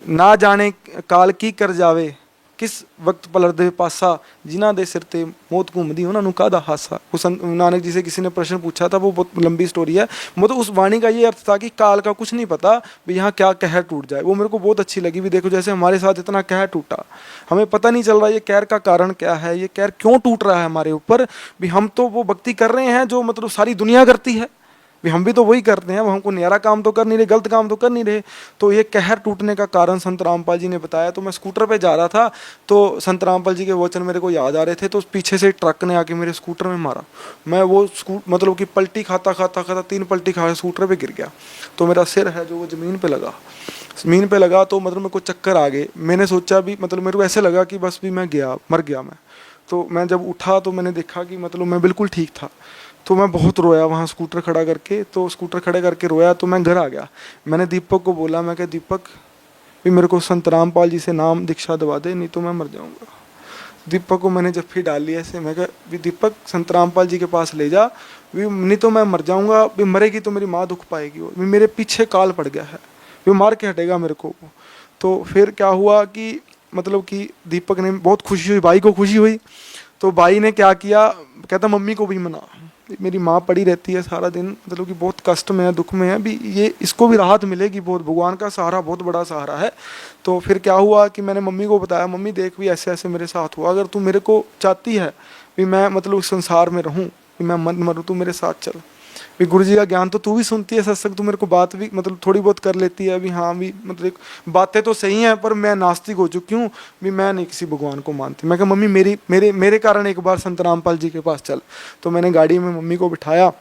ना जाने काल की कर जावे, किस वक्त पलट दे पासा, जिन्हां दे सिर ते मौत घूमदी उन्हां नूं काहदा हासा। उस नानक जी से किसी ने प्रश्न पूछा था, वो बहुत लंबी स्टोरी है। मतलब उस वाणी का ये अर्थ था कि काल का कुछ नहीं पता भी यहाँ क्या कहर टूट जाए। वो मेरे को बहुत अच्छी लगी भी। देखो जैसे हमारे साथ इतना कहर टूटा, हमें पता नहीं चल रहा ये कहर का कारण क्या है, ये कहर क्यों टूट रहा है हमारे ऊपर भी। हम तो वो भक्ति कर रहे हैं जो मतलब सारी दुनिया करती है भी, हम भी तो वही करते हैं, वो हमको न्यारा काम तो कर नहीं रहे, गलत काम तो कर नहीं रहे। तो ये कहर टूटने का कारण संत रामपाल जी ने बताया। तो मैं स्कूटर पे जा रहा था तो संत रामपाल जी के वचन मेरे को याद आ रहे थे। तो पीछे से ट्रक ने आके मेरे स्कूटर में मारा। मैं वो मतलब कि पलटी खाता 3 पलटी खा स्कूटर पे गिर गया। तो मेरा सिर है जो वो ज़मीन पे लगा। तो मतलब मेरे को चक्कर आ गए। मैंने सोचा भी मतलब मेरे को ऐसे लगा कि बस भी मैं मर गया मैं। तो मैं जब उठा तो मैंने देखा कि मतलब मैं बिल्कुल ठीक था। तो मैं बहुत रोया वहाँ स्कूटर खड़ा करके। तो स्कूटर खड़े करके रोया तो मैं घर आ गया। मैंने दीपक को बोला, मैं कहा दीपक भी मेरे को संत रामपाल जी से नाम दीक्षा दवा दे, नहीं तो मैं मर जाऊँगा। दीपक को मैंने जफ्फी डाली ऐसे, मैं कहा भी दीपक संत रामपाल जी के पास ले जा, भी नहीं तो मैं मर जाऊँगा, भी मरेगी तो मेरी माँ दुख पाएगी। भी मेरे पीछे काल पड़ गया है, वो मार के हटेगा मेरे को। तो फिर क्या हुआ कि मतलब कि दीपक ने बहुत खुशी हुई, भाई को खुशी हुई, तो भाई ने क्या किया, कहता मम्मी को भी मना, मेरी माँ पड़ी रहती है सारा दिन, मतलब कि बहुत कष्ट में है, दुख में है, अभी ये इसको भी राहत मिलेगी, बहुत भगवान का सहारा बहुत बड़ा सहारा है। तो फिर क्या हुआ कि मैंने मम्मी को बताया, मम्मी देख भी ऐसे ऐसे मेरे साथ हुआ, अगर तू मेरे को चाहती है भी मैं मतलब उस संसार में रहूं, भी मैं मत मरूं, तू मेरे साथ चल। भी गुरु जी का ज्ञान तो तू भी सुनती है, सत्संग तू मेरे को बात भी मतलब थोड़ी बहुत कर लेती है, अभी हाँ भी मतलब एक बातें तो सही हैं, पर मैं नास्तिक हो चुकी हूँ, भी मैं नहीं किसी भगवान को मानती। मैं कहा मम्मी मेरी मेरे मेरे कारण एक बार संत रामपाल जी के पास चल। तो मैंने गाड़ी में मम्मी को बिठाया,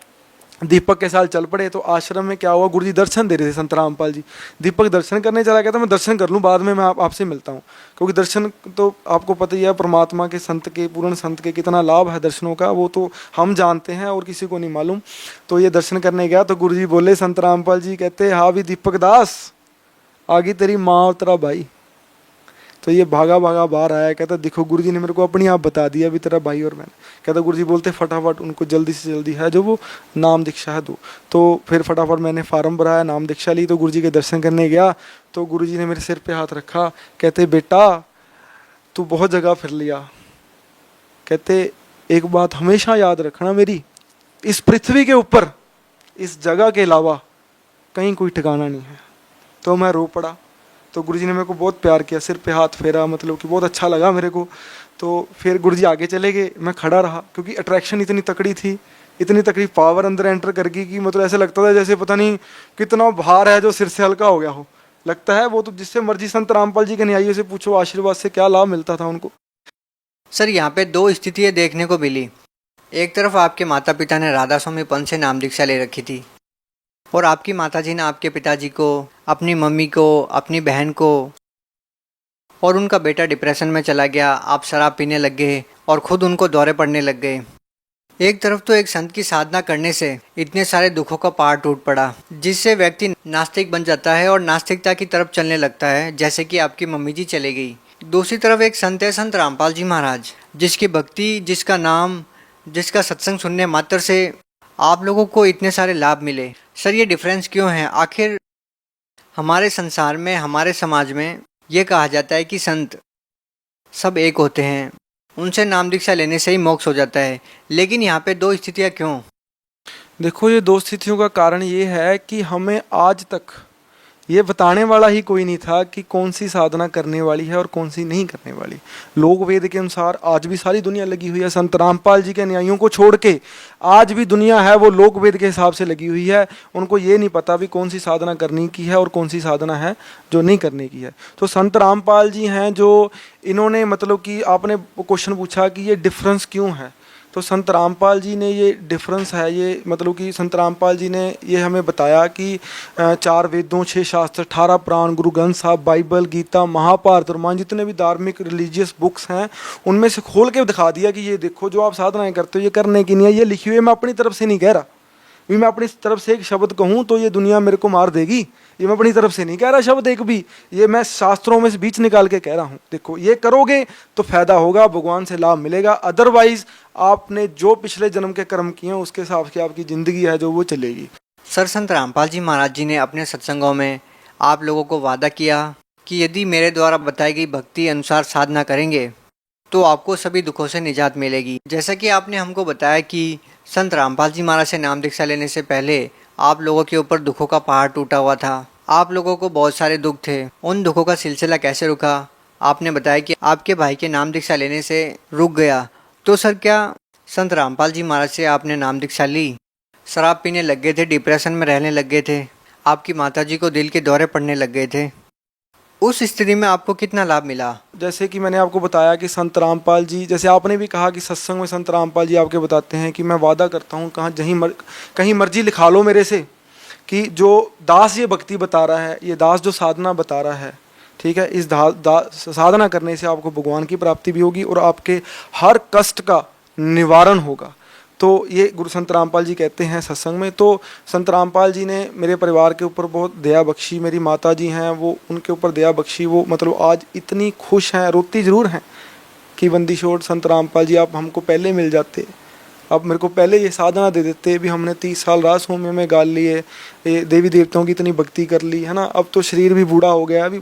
दीपक के साथ चल पड़े। तो आश्रम में क्या हुआ, गुरुजी दर्शन दे रहे थे संत रामपाल जी, दीपक दर्शन करने चला गया था, मैं दर्शन कर लूँ बाद में मैं आपसे मिलता हूँ, क्योंकि दर्शन तो आपको पता ही है परमात्मा के, संत के, पूर्ण संत के कितना लाभ है दर्शनों का, वो तो हम जानते हैं और किसी को नहीं मालूम। तो ये दर्शन करने गया तो गुरुजी बोले, संत रामपाल जी कहते, हाँ भी दीपक दास, आगे तेरी माँ और तेरा भाई। तो ये भागा भागा बाहर आया, कहता देखो गुरुजी ने मेरे को अपनी आप बता दिया भी तेरा भाई और मैं। कहता गुरुजी बोलते फटाफट उनको जल्दी से जल्दी है जो वो नाम दीक्षा है दो। तो फिर फटाफट मैंने फार्म भराया, नाम दीक्षा ली, तो गुरुजी के दर्शन करने गया तो गुरुजी ने मेरे सिर पे हाथ रखा, कहते बेटा तू बहुत जगह फिर लिया, कहते एक बात हमेशा याद रखना मेरी, इस पृथ्वी के ऊपर इस जगह के अलावा कहीं कोई ठिकाना नहीं है। तो मैं रो पड़ा। तो गुरुजी ने मेरे को बहुत प्यार किया, सिर पे हाथ फेरा, मतलब कि बहुत अच्छा लगा मेरे को। तो फिर गुरुजी आगे चले गए, मैं खड़ा रहा, क्योंकि अट्रैक्शन इतनी तकड़ी थी, इतनी तकड़ी पावर अंदर एंटर कर गई कि मतलब ऐसे लगता था जैसे पता नहीं कितना भार है जो सिर से हल्का हो गया हो। लगता है वो तो जिससे मर्जी संत रामपाल जी के न्यायियों से पूछो, आशीर्वाद से क्या लाभ मिलता था उनको। सर यहाँ पे दो स्थितियाँ देखने को मिली। एक तरफ आपके माता पिता ने राधा स्वामी पंथ से नाम दीक्षा ले रखी थी, और आपकी माताजी ने आपके पिताजी को, अपनी मम्मी को, अपनी बहन को, और उनका बेटा डिप्रेशन में चला गया, आप शराब पीने लग गए और खुद उनको दौरे पड़ने लग गए। एक तरफ तो एक संत की साधना करने से इतने सारे दुखों का पहाड़ टूट पड़ा, जिससे व्यक्ति नास्तिक बन जाता है और नास्तिकता की तरफ चलने लगता है, जैसे कि आपकी मम्मी जी चले गई। दूसरी तरफ एक संत है, संत रामपाल जी महाराज, जिसकी भक्ति, जिसका नाम, जिसका सत्संग सुनने मात्र से आप लोगों को इतने सारे लाभ मिले। सर ये डिफरेंस क्यों है? आखिर हमारे संसार में, हमारे समाज में ये कहा जाता है कि संत सब एक होते हैं, उनसे नाम दीक्षा लेने से ही मोक्ष हो जाता है, लेकिन यहाँ पे दो स्थितियाँ क्यों? देखो ये दो स्थितियों का कारण ये है कि हमें आज तक ये बताने वाला ही कोई नहीं था कि कौन सी साधना करने वाली है और कौन सी नहीं करने वाली। लोक वेद के अनुसार आज भी सारी दुनिया लगी हुई है, संत रामपाल जी के न्यायों को छोड़ के आज भी दुनिया है वो लोक वेद के हिसाब से लगी हुई है। उनको ये नहीं पता भी कौन सी साधना करने की है और कौन सी साधना है जो नहीं करने की है। तो संत रामपाल जी हैं जो इन्होंने मतलब कि आपने क्वेश्चन पूछा कि ये डिफरेंस क्यों है, तो संत रामपाल जी ने ये डिफरेंस है, ये मतलब कि संत रामपाल जी ने ये हमें बताया कि 4 वेदों, 6 शास्त्र, 18 पुराण, गुरु ग्रंथ साहब, बाइबल, गीता, महाभारत, रामायण, जितने भी धार्मिक रिलीजियस बुक्स हैं उनमें से खोल के दिखा दिया कि ये देखो जो आप साधनाएं करते हो ये करने की नहीं है, ये लिखी हुई है। मैं अपनी तरफ से नहीं कह रहा, भी मैं अपनी तरफ से एक शब्द कहूँ तो ये दुनिया मेरे को मार देगी, ये मैं अपनी तरफ से नहीं कह रहा शब्द एक भी, ये मैं शास्त्रों में से बीच निकाल के कह रहा हूँ। देखो ये करोगे तो फायदा होगा, भगवान से लाभ मिलेगा, अदरवाइज आपने जो पिछले जन्म के कर्म किए हैं उसके हिसाब से आपकी जिंदगी है जो वो चलेगी। सर संत रामपाल जी महाराज जी ने अपने सत्संगों में आप लोगों को वादा किया कि यदि मेरे द्वारा बताई गई भक्ति अनुसार साधना करेंगे तो आपको सभी दुखों से निजात मिलेगी। जैसा कि आपने हमको बताया कि संत रामपाल जी महाराज से नाम दीक्षा लेने से पहले आप लोगों के ऊपर दुखों का पहाड़ टूटा हुआ था, आप लोगों को बहुत सारे दुख थे। उन दुखों का सिलसिला कैसे रुका? आपने बताया कि आपके भाई के नाम दीक्षा लेने से रुक गया। तो सर क्या संत रामपाल जी महाराज से आपने नाम दीक्षा ली, शराब पीने लग गए थे, डिप्रेशन में रहने लग गए थे, आपकी माताजी को दिल के दौरे पड़ने लग गए थे, उस स्थिति में आपको कितना लाभ मिला? जैसे कि मैंने आपको बताया कि संत रामपाल जी, जैसे आपने भी कहा कि सत्संग में संत रामपाल जी आपके बताते हैं कि मैं वादा करता हूँ कहीं मर्जी लिखा लो मेरे से कि जो दास ये भक्ति बता रहा है, ये दास जो साधना बता रहा है, ठीक है, इस साधना करने से आपको भगवान की प्राप्ति भी होगी और आपके हर कष्ट का निवारण होगा। तो ये गुरु संत रामपाल जी कहते हैं सत्संग में। तो संत रामपाल जी ने मेरे परिवार के ऊपर बहुत दया बख्शी, मेरी माता जी हैं वो उनके ऊपर दया बख्शी, वो मतलब आज इतनी खुश हैं, रोती ज़रूर हैं कि बंदी छोड़ संत रामपाल जी आप हमको पहले मिल जाते अब मेरे को पहले ये साधना दे देते भी हमने 30 साल रास होम में गाल लिए, ये देवी देवताओं की इतनी भक्ति कर ली है ना, अब तो शरीर भी बूढ़ा हो गया, अभी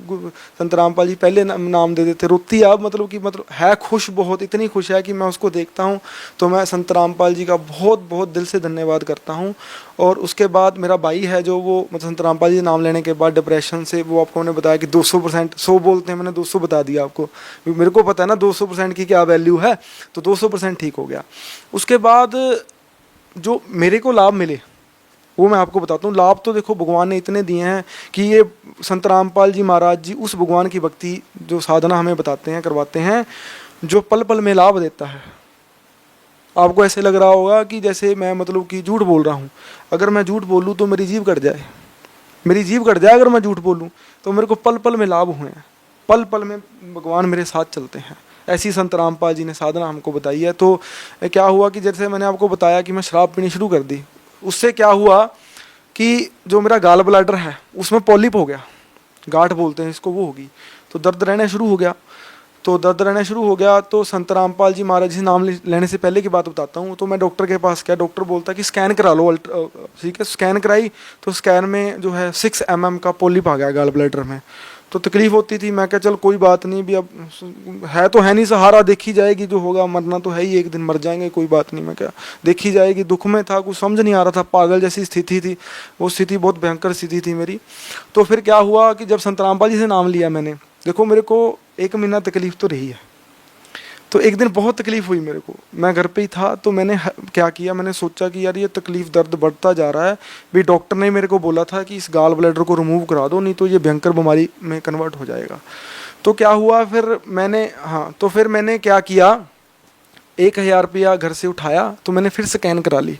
संत रामपाल जी पहले नाम दे देते। रोती अब मतलब कि मतलब है खुश, बहुत इतनी खुश है कि मैं उसको देखता हूँ तो मैं संत रामपाल जी का बहुत बहुत दिल से धन्यवाद करता हूँ। और उसके बाद मेरा भाई है जो वो मतलब संत रामपाल जी नाम लेने के बाद डिप्रेशन से, वो आपको मैंने बताया कि 200%, 100 बोलते हैं, मैंने 200 बता दिया आपको, मेरे को पता है ना 200% की क्या वैल्यू है, तो 200% ठीक हो गया। उसके बाद जो मेरे को लाभ मिले वो मैं आपको बताता हूँ। लाभ तो देखो भगवान ने इतने दिए हैं कि ये संत रामपाल जी महाराज जी उस भगवान की भक्ति जो साधना हमें बताते हैं, करवाते हैं, जो पल पल में लाभ देता है। आपको ऐसे लग रहा होगा कि जैसे मैं मतलब कि झूठ बोल रहा हूँ, अगर मैं झूठ बोलूँ तो मेरी जीभ कट जाए, मेरी जीभ कट जाए अगर मैं झूठ बोलूँ, तो मेरे को पल पल में लाभ हुए हैं, पल पल में भगवान मेरे साथ चलते हैं। ऐसी संत रामपाल जी ने साधना हमको बताई है। तो क्या हुआ कि जैसे मैंने आपको बताया कि मैं शराब पीनी शुरू कर दी, उससे क्या हुआ कि जो मेरा गाल ब्लैडर है उसमें पॉलिप हो गया, गांठ बोलते हैं इसको, वो होगी, तो दर्द रहना शुरू हो गया। तो दर्द रहना शुरू हो गया तो संत रामपाल जी महाराज जी नाम लेने से पहले की बात बताता हूँ। तो मैं डॉक्टर के पास गया, डॉक्टर बोलता कि स्कैन करा लो, ठीक है, स्कैन कराई तो स्कैन में जो है 6 mm का पॉलिप आ गया गाल ब्लैडर में। तो तकलीफ होती थी, मैं क्या चल कोई बात नहीं, भी अब है तो है नहीं, सहारा देखी जाएगी, जो होगा मरना तो है ही, एक दिन मर जाएंगे, कोई बात नहीं, मैं क्या देखी जाएगी। दुख में था, कुछ समझ नहीं आ रहा था, पागल जैसी स्थिति थी, वो स्थिति बहुत भयंकर स्थिति थी मेरी। तो फिर क्या हुआ कि जब संत रामपाल जी से नाम लिया मैंने, देखो मेरे को 1 महीना तकलीफ तो रही है। तो एक दिन बहुत तकलीफ हुई मेरे को, मैं घर पे ही था, तो मैंने क्या किया, मैंने सोचा कि यार ये तकलीफ दर्द बढ़ता जा रहा है, भी डॉक्टर ने मेरे को बोला था कि इस गाल ब्लैडर को रिमूव करा दो, नहीं तो ये भयंकर बीमारी में कन्वर्ट हो जाएगा। तो क्या हुआ फिर मैंने क्या किया, 1000 रुपया घर से उठाया, तो मैंने फिर स्कैन करा ली।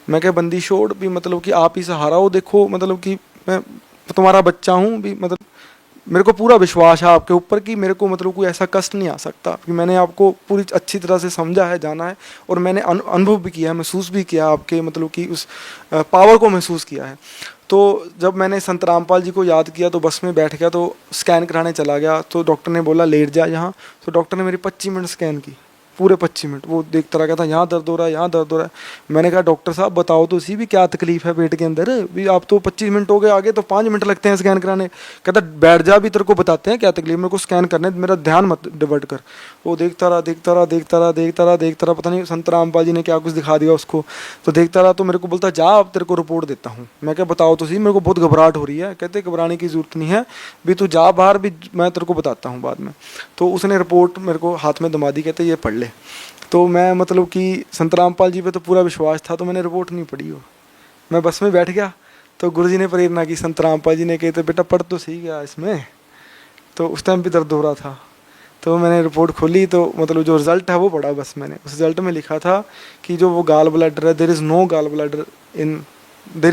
मैं क्या बंदी छोड़, भी मतलब कि आप ही सहारा हो, देखो मतलब कि मैं तुम्हारा बच्चा हूँ, भी मतलब मेरे को पूरा विश्वास है आपके ऊपर कि मेरे को मतलब कोई ऐसा कष्ट नहीं आ सकता, कि मैंने आपको पूरी अच्छी तरह से समझा है, जाना है, और मैंने अनुभव भी किया है, महसूस भी किया आपके मतलब कि उस पावर को महसूस किया है। तो जब मैंने संत रामपाल जी को याद किया तो बस में बैठ गया, तो स्कैन कराने चला गया, तो डॉक्टर ने बोला लेट जा यहाँ। तो डॉक्टर ने मेरी 25 मिनट स्कैन की, पूरे 25 मिनट वो देखता रहा, कहता यहाँ दर्द हो रहा है, यहाँ दर्द हो रहा है। मैंने कहा डॉक्टर साहब बताओ तो सी भी क्या तकलीफ है पेट के अंदर, भी आप तो 25 मिनट हो गए आगे, तो 5 मिनट लगते हैं स्कैन कराने। कहता बैठ जा, भी तेरे को बताते हैं क्या तकलीफ, मेरे को स्कैन करने, मेरा ध्यान मत डिवर्ट कर। वो देखता रहा, पता नहीं संत रामपाल जी ने क्या कुछ दिखा दिया उसको, तो देखता रहा। तो मेरे को बोलता जा अब तेरे को रिपोर्ट देता हूँ। मैं क्या बताओ तो सी, मेरे को बहुत घबराहट हो रही है। कहते घबराने की जरूरत नहीं है, भी तू जा बाहर, भी मैं तेरे को बताता हूँ बाद में। तो उसने रिपोर्ट मेरे को हाथ में दमा दी, कहते ये पढ़ ले। तो मैं मतलब कि संत रामपाल जी पे तो पूरा विश्वास था, तो मैंने रिपोर्ट नहीं पढ़ी हो, मैं बस में बैठ गया। तो गुरुजी ने प्रेरणा की, संत रामपाल जी ने कहते बेटा पढ़ तो सही गया इसमें। तो उस टाइम भी दर्द हो रहा था, तो मैंने रिपोर्ट खोली, तो मतलब जो रिज़ल्ट है वो पढ़ा बस मैंने। उस रिज़ल्ट में लिखा था कि जो वो गाल ब्लैडर है, there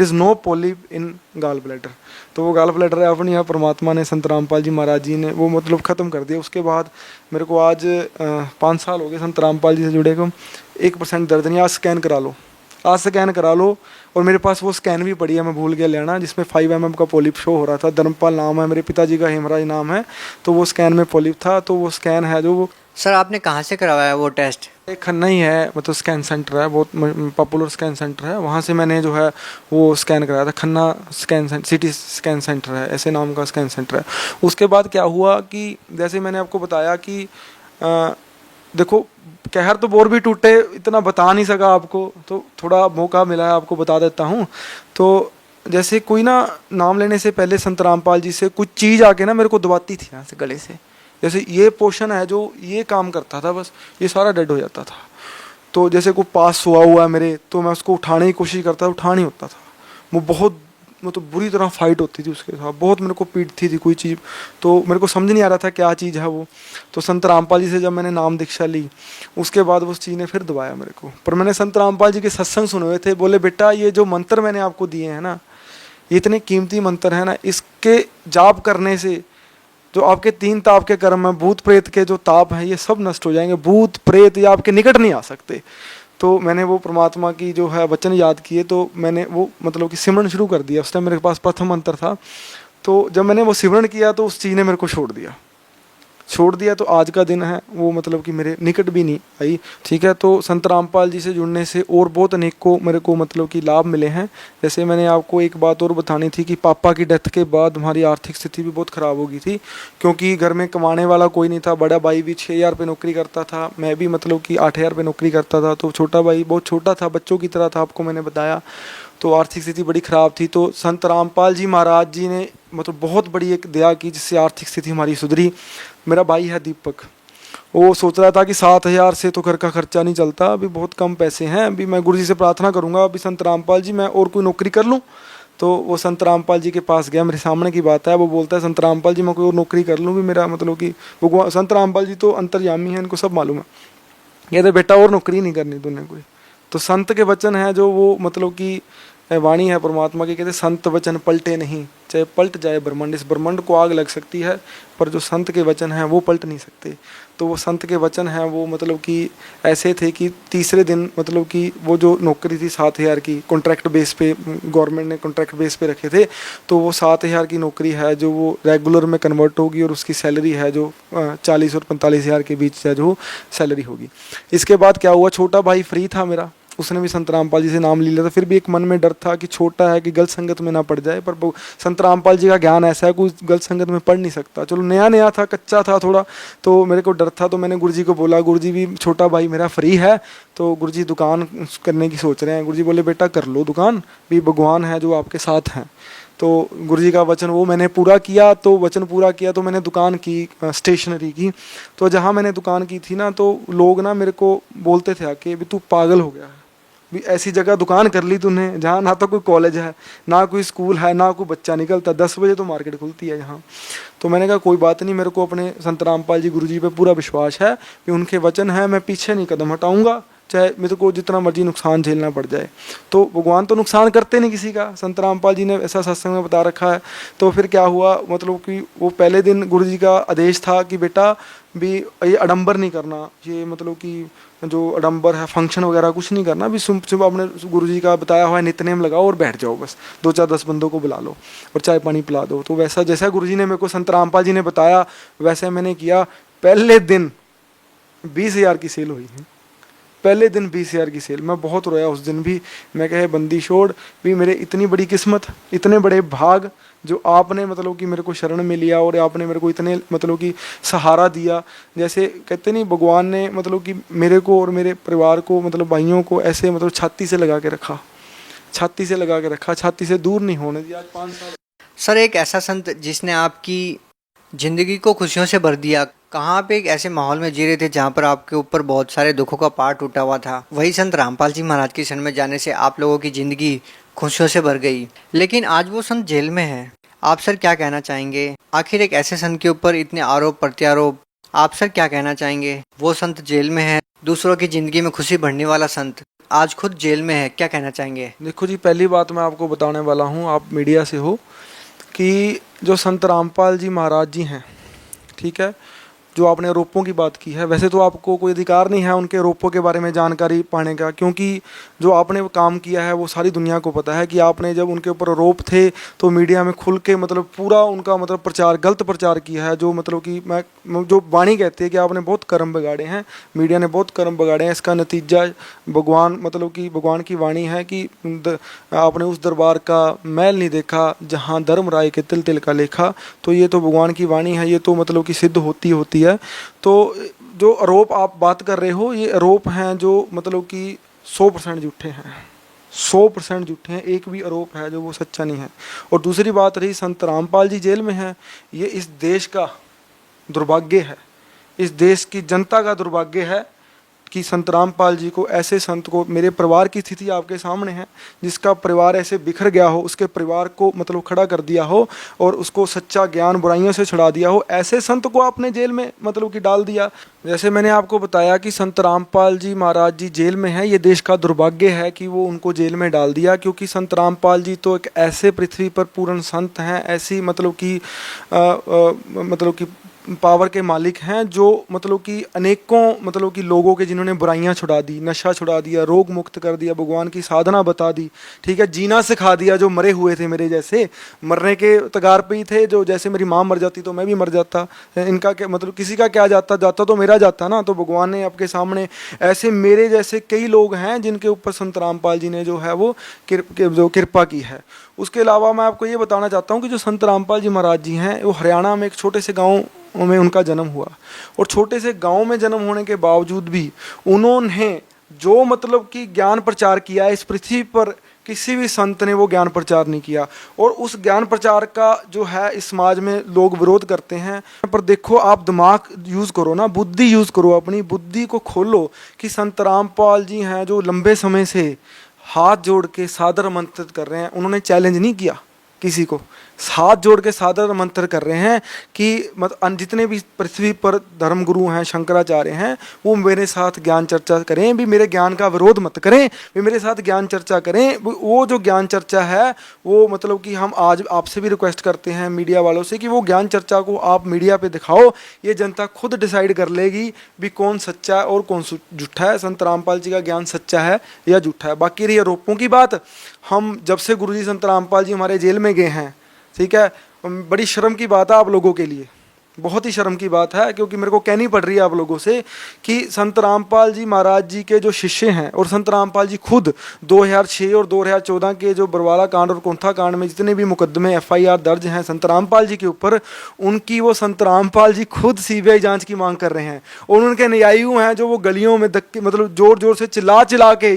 is no polyp in gall bladder. तो वो गाल ब्लैडर है अपनी यहाँ परमात्मा ने, संत रामपाल जी महाराज जी ने वो मतलब ख़त्म कर दिया। उसके बाद मेरे को आज 5 साल हो गए संत रामपाल जी से जुड़े को, 1% दर्द नहीं। आज स्कैन करा लो, आज स्कैन करा लो। और मेरे पास वो स्कैन भी पड़ी है, मैं भूल गया लेना, जिसमें 5 mm का पॉलिप शो हो रहा था। धर्मपाल नाम है, मेरे पिताजी का हेमराज नाम है, तो वो स्कैन में पॉलिप था। तो वो स्कैन है जो वो सर आपने कहाँ से करवाया वो टेस्ट? एक खन्ना ही है, मतलब स्कैन सेंटर है, बहुत पॉपुलर स्कैन सेंटर है, वहाँ से मैंने जो है वो स्कैन कराया था। खन्ना सिटी स्कैन सेंटर है, ऐसे नाम का स्कैन सेंटर है। उसके बाद क्या हुआ कि जैसे मैंने आपको बताया कि देखो कहर तो बोर भी टूटे, इतना बता नहीं सका आपको, तो थोड़ा मौका मिला है आपको बता देता हूँ। तो जैसे कोई ना नाम लेने से पहले संत रामपाल जी से कुछ चीज़ आके ना मेरे को दबाती थी यहाँ से गले से, जैसे ये पोर्शन है जो ये काम करता था, बस ये सारा डेड हो जाता था। तो जैसे कोई पास हुआ है मेरे, तो मैं उसको उठाने की कोशिश करता था, उठा नहीं होता था। वो बहुत मतलब बुरी तरह फाइट होती थी उसके साथ, बहुत मेरे को पीटती थी कोई चीज़, तो मेरे को समझ नहीं आ रहा था क्या चीज़ है वो। तो संत रामपाल जी से जब मैंने नाम दीक्षा ली, उसके बाद उस चीज़ ने फिर दबाया मेरे को। पर मैंने संत रामपाल जी के सत्संग सुने हुए थे, बोले बेटा ये जो मंत्र मैंने आपको दिए हैं ना, ये इतने कीमती मंत्र हैं ना, इसके जाप करने से जो आपके 3 ताप के कर्म हैं, भूत प्रेत के जो ताप हैं, ये सब नष्ट हो जाएंगे। भूत प्रेत ये आपके निकट नहीं आ सकते। तो मैंने वो परमात्मा की जो है वचन याद किए, तो मैंने वो मतलब कि सिमरन शुरू कर दिया। उस टाइम मेरे पास प्रथम मंत्र था, तो जब मैंने वो सिमरन किया तो उस चीज़ ने मेरे को छोड़ दिया। छोड़ दिया तो आज का दिन है वो मतलब कि मेरे निकट भी नहीं आई। ठीक है, तो संत रामपाल जी से जुड़ने से और बहुत अनेकों मेरे को मतलब कि लाभ मिले हैं। जैसे मैंने आपको एक बात और बतानी थी कि पापा की डेथ के बाद हमारी आर्थिक स्थिति भी बहुत ख़राब हो गई थी, क्योंकि घर में कमाने वाला कोई नहीं था। बड़ा भाई भी 6,000 रुपये नौकरी करता था, मैं भी मतलब कि 8,000 रुपये नौकरी करता था, तो छोटा भाई बहुत छोटा था, बच्चों की तरह था, आपको मैंने बताया। तो आर्थिक स्थिति बड़ी ख़राब थी। तो संत रामपाल जी महाराज जी ने मतलब बहुत बड़ी एक दया की, जिससे आर्थिक स्थिति हमारी सुधरी। मेरा भाई है दीपक, वो सोच रहा था कि 7,000 से तो घर का खर्चा नहीं चलता, अभी बहुत कम पैसे हैं, अभी मैं गुरु जी से प्रार्थना करूंगा अभी संत रामपाल जी मैं और कोई नौकरी कर लूँ। तो वो संत रामपाल जी के पास गया, मेरे सामने की बात है, वो बोलता है संत रामपाल जी मैं कोई और नौकरी कर लूँ भी, मेरा मतलब कि भगवान संत रामपाल जी तो अंतर्यामी है, इनको सब मालूम है। कहते बेटा और नौकरी नहीं करनी तूने कोई। तो संत के वचन है जो वो मतलब कि वाणी है परमात्मा की, कहते संत वचन पलटे नहीं, चाहे पलट जाए ब्रह्मांड, इस ब्रह्मांड को आग लग सकती है पर जो संत के वचन हैं वो पलट नहीं सकते। तो वो संत के वचन हैं वो मतलब कि ऐसे थे कि तीसरे दिन मतलब कि वो जो नौकरी थी 7,000 की कॉन्ट्रैक्ट बेस पे, गवर्नमेंट ने कॉन्ट्रैक्ट बेस पे रखे थे, तो वो 7,000 की नौकरी है जो वो रेगुलर में कन्वर्ट होगी और उसकी सैलरी है जो 40 और 45,000 के बीच है जो सैलरी होगी। इसके बाद क्या हुआ, छोटा भाई फ्री था मेरा, उसने भी संत रामपाल जी से नाम ले लिया था। फिर भी एक मन में डर था कि छोटा है कि गलत संगत में ना पड़ जाए, पर संत रामपाल जी का ज्ञान ऐसा है कोई गलत संगत में पढ़ नहीं सकता। चलो नया नया था, कच्चा था थोड़ा, तो मेरे को डर था। तो मैंने गुरुजी को बोला, गुरुजी भी छोटा भाई मेरा फ्री है तो गुरुजी दुकान करने की सोच रहे हैं। गुरुजी बोले बेटा कर लो दुकान, भी भगवान है जो आपके साथ हैं। तो गुरुजी का वचन वो मैंने पूरा किया, तो वचन पूरा किया तो मैंने दुकान की स्टेशनरी की। तो जहाँ मैंने दुकान की थी ना, तो लोग ना मेरे को बोलते थे आके भी तू पागल हो गया है, भी ऐसी जगह दुकान कर ली तूने जहाँ ना तो कोई कॉलेज है, ना कोई स्कूल है, ना कोई बच्चा निकलता, 10 बजे तो मार्केट खुलती है यहाँ। तो मैंने कहा कोई बात नहीं, मेरे को अपने संत रामपाल जी गुरुजी पे पूरा विश्वास है कि उनके वचन है, मैं पीछे नहीं कदम हटाऊंगा, चाहे मेरे को जितना मर्जी नुकसान झेलना पड़ जाए। तो भगवान तो नुकसान करते नहीं किसी का, संत रामपाल जी ने ऐसा सत्संग में बता रखा है। तो फिर क्या हुआ, मतलब कि वो पहले दिन गुरुजी का आदेश था कि बेटा भी ये आडंबर नहीं करना, ये मतलब कि जो आडंबर है फंक्शन वगैरह कुछ नहीं करना, भी सुबह अपने गुरुजी का बताया हुआ है नित्यनेम लगाओ और बैठ जाओ, बस 2-4-10 बंदों को बुला लो और चाय पानी पिला दो। तो वैसा जैसा गुरुजी ने मेरे को संत रामपाल जी ने बताया वैसे मैंने किया। पहले दिन 20,000 की सेल हुई है, पहले दिन 20,000 की सेल। मैं बहुत रोया उस दिन भी, मैं कहे बंदी छोड़ भी, मेरे इतनी बड़ी किस्मत, इतने बड़े भाग जो आपने मतलब कि मेरे को शरण में लिया और आपने मेरे को इतने मतलब कि सहारा दिया। जैसे कहते नहीं भगवान ने मतलब कि मेरे को और मेरे परिवार को मतलब भाइयों को ऐसे मतलब छाती से लगा के रखा, छाती से लगा के रखा, छाती से दूर नहीं होने दिया। आज 5 साल। सर एक ऐसा संत जिसने आपकी जिंदगी को खुशियों से भर दिया, कहाँ पे एक ऐसे माहौल में जी रहे थे जहाँ पर आपके ऊपर बहुत सारे दुखों का पहाड़ टूटा हुआ था, वही संत रामपाल जी महाराज की शरण में जाने से आप लोगों की जिंदगी खुशियों से भर गई। लेकिन आज वो संत जेल में है, आप सर क्या कहना चाहेंगे? आखिर एक ऐसे संत के ऊपर इतने आरोप प्रत्यारोप, आप सर क्या कहना चाहेंगे? वो संत जेल में है, दूसरों की जिंदगी में खुशी भरने वाला संत आज खुद जेल में है, क्या कहना चाहेंगे? देखो जी, पहली बात मैं आपको बताने वाला हूँ, आप मीडिया से हो, कि जो संत रामपाल जी महाराज जी हैं, ठीक है, जो आपने आरोपों की बात की है, वैसे तो आपको कोई अधिकार नहीं है उनके आरोपों के बारे में जानकारी पाने का, क्योंकि जो आपने वो काम किया है वो सारी दुनिया को पता है कि आपने जब उनके ऊपर आरोप थे तो मीडिया में खुल के मतलब पूरा उनका मतलब प्रचार, गलत प्रचार किया है। जो मतलब कि मैं जो वाणी कहती है कि आपने बहुत कर्म बिगाड़े हैं, मीडिया ने बहुत कर्म बिगाड़े हैं, इसका नतीजा भगवान मतलब कि भगवान की वाणी है कि आपने उस दरबार का मैल नहीं देखा जहाँ धर्म राय के तिल तिल का लेखा। तो ये तो भगवान की वाणी है, ये तो मतलब कि सिद्ध होती है। तो जो आरोप आप बात कर रहे हो, ये आरोप हैं जो मतलब कि 100% झूठे हैं, 100% झूठे हैं, एक भी आरोप है जो वो सच्चा नहीं है। और दूसरी बात रही संत रामपाल जी जेल में हैं, ये इस देश का दुर्भाग्य है, इस देश की जनता का दुर्भाग्य है कि संत रामपाल जी को, ऐसे संत को, मेरे परिवार की स्थिति आपके सामने है, जिसका परिवार ऐसे बिखर गया हो, उसके परिवार को मतलब खड़ा कर दिया हो और उसको सच्चा ज्ञान बुराइयों से छुड़ा दिया हो, ऐसे संत को आपने जेल में मतलब कि डाल दिया। जैसे मैंने आपको बताया कि संत रामपाल जी महाराज जी जेल में हैं, ये देश का दुर्भाग्य है कि वो उनको जेल में डाल दिया, क्योंकि संत रामपाल जी तो एक ऐसे पृथ्वी पर पूर्ण संत हैं, ऐसी मतलब कि पावर के मालिक हैं, जो मतलब कि अनेकों मतलब कि लोगों के, जिन्होंने बुराइयां छुड़ा दी, नशा छुड़ा दिया, रोग मुक्त कर दिया, भगवान की साधना बता दी, ठीक है, जीना सिखा दिया, जो मरे हुए थे मेरे जैसे, मरने के तगार पे ही थे, जो जैसे मेरी माँ मर जाती तो मैं भी मर जाता, इनका क्या मतलब, किसी का क्या जाता जाता तो मेरा जाता ना। तो भगवान ने आपके सामने ऐसे मेरे जैसे कई लोग हैं जिनके ऊपर संत रामपाल जी ने जो है वो जो कृपा की है। उसके अलावा मैं आपको ये बताना चाहता हूँ कि जो संत रामपाल जी महाराज जी हैं, वो हरियाणा में एक छोटे से गांव में उनका जन्म हुआ, और छोटे से गांव में जन्म होने के बावजूद भी उन्होंने जो मतलब कि ज्ञान प्रचार किया, इस पृथ्वी पर किसी भी संत ने वो ज्ञान प्रचार नहीं किया। और उस ज्ञान प्रचार का जो है इस समाज में लोग विरोध करते हैं। पर देखो, आप दिमाग यूज़ करो ना, बुद्धि यूज़ करो, अपनी बुद्धि को खोलो कि संत रामपाल जी हैं जो लंबे समय से हाथ जोड़ के सादर आमंत्रित कर रहे हैं। उन्होंने चैलेंज नहीं किया किसी को, हाथ जोड़ के सादर आमंत्रित कर रहे हैं कि जितने भी पृथ्वी पर धर्म गुरु हैं, शंकराचार्य हैं, वो मेरे साथ ज्ञान चर्चा करें, भी मेरे ज्ञान का विरोध मत करें, भी मेरे साथ ज्ञान चर्चा करें। वो जो ज्ञान चर्चा है वो मतलब कि हम आज आपसे भी रिक्वेस्ट करते हैं मीडिया वालों से कि वो ज्ञान चर्चा को आप मीडिया पे दिखाओ। ये जनता खुद डिसाइड कर लेगी भी कौन सच्चा है और कौन झूठा है, संत रामपाल जी का ज्ञान सच्चा है या झूठा है। बाकी रही आरोपों की बात, हम जब से गुरुजी संत रामपाल जी हमारे जेल में गए हैं, ठीक है, बड़ी शर्म की बात है आप लोगों के लिए, बहुत ही शर्म की बात है, क्योंकि मेरे को कहनी पड़ रही है आप लोगों से कि संत रामपाल जी महाराज जी के जो शिष्य हैं, और संत रामपाल जी खुद 2006 और 2014 के जो बरवाला कांड और कोंथा कांड में जितने भी मुकदमे FIR दर्ज हैं संत रामपाल जी के ऊपर, उनकी वो संत रामपाल जी खुद CBI जांच की मांग कर रहे हैं। और उनके अनुयायी हैं जो वो गलियों में धक्के मतलब जोर जोर से चिल्ला चिल्ला के,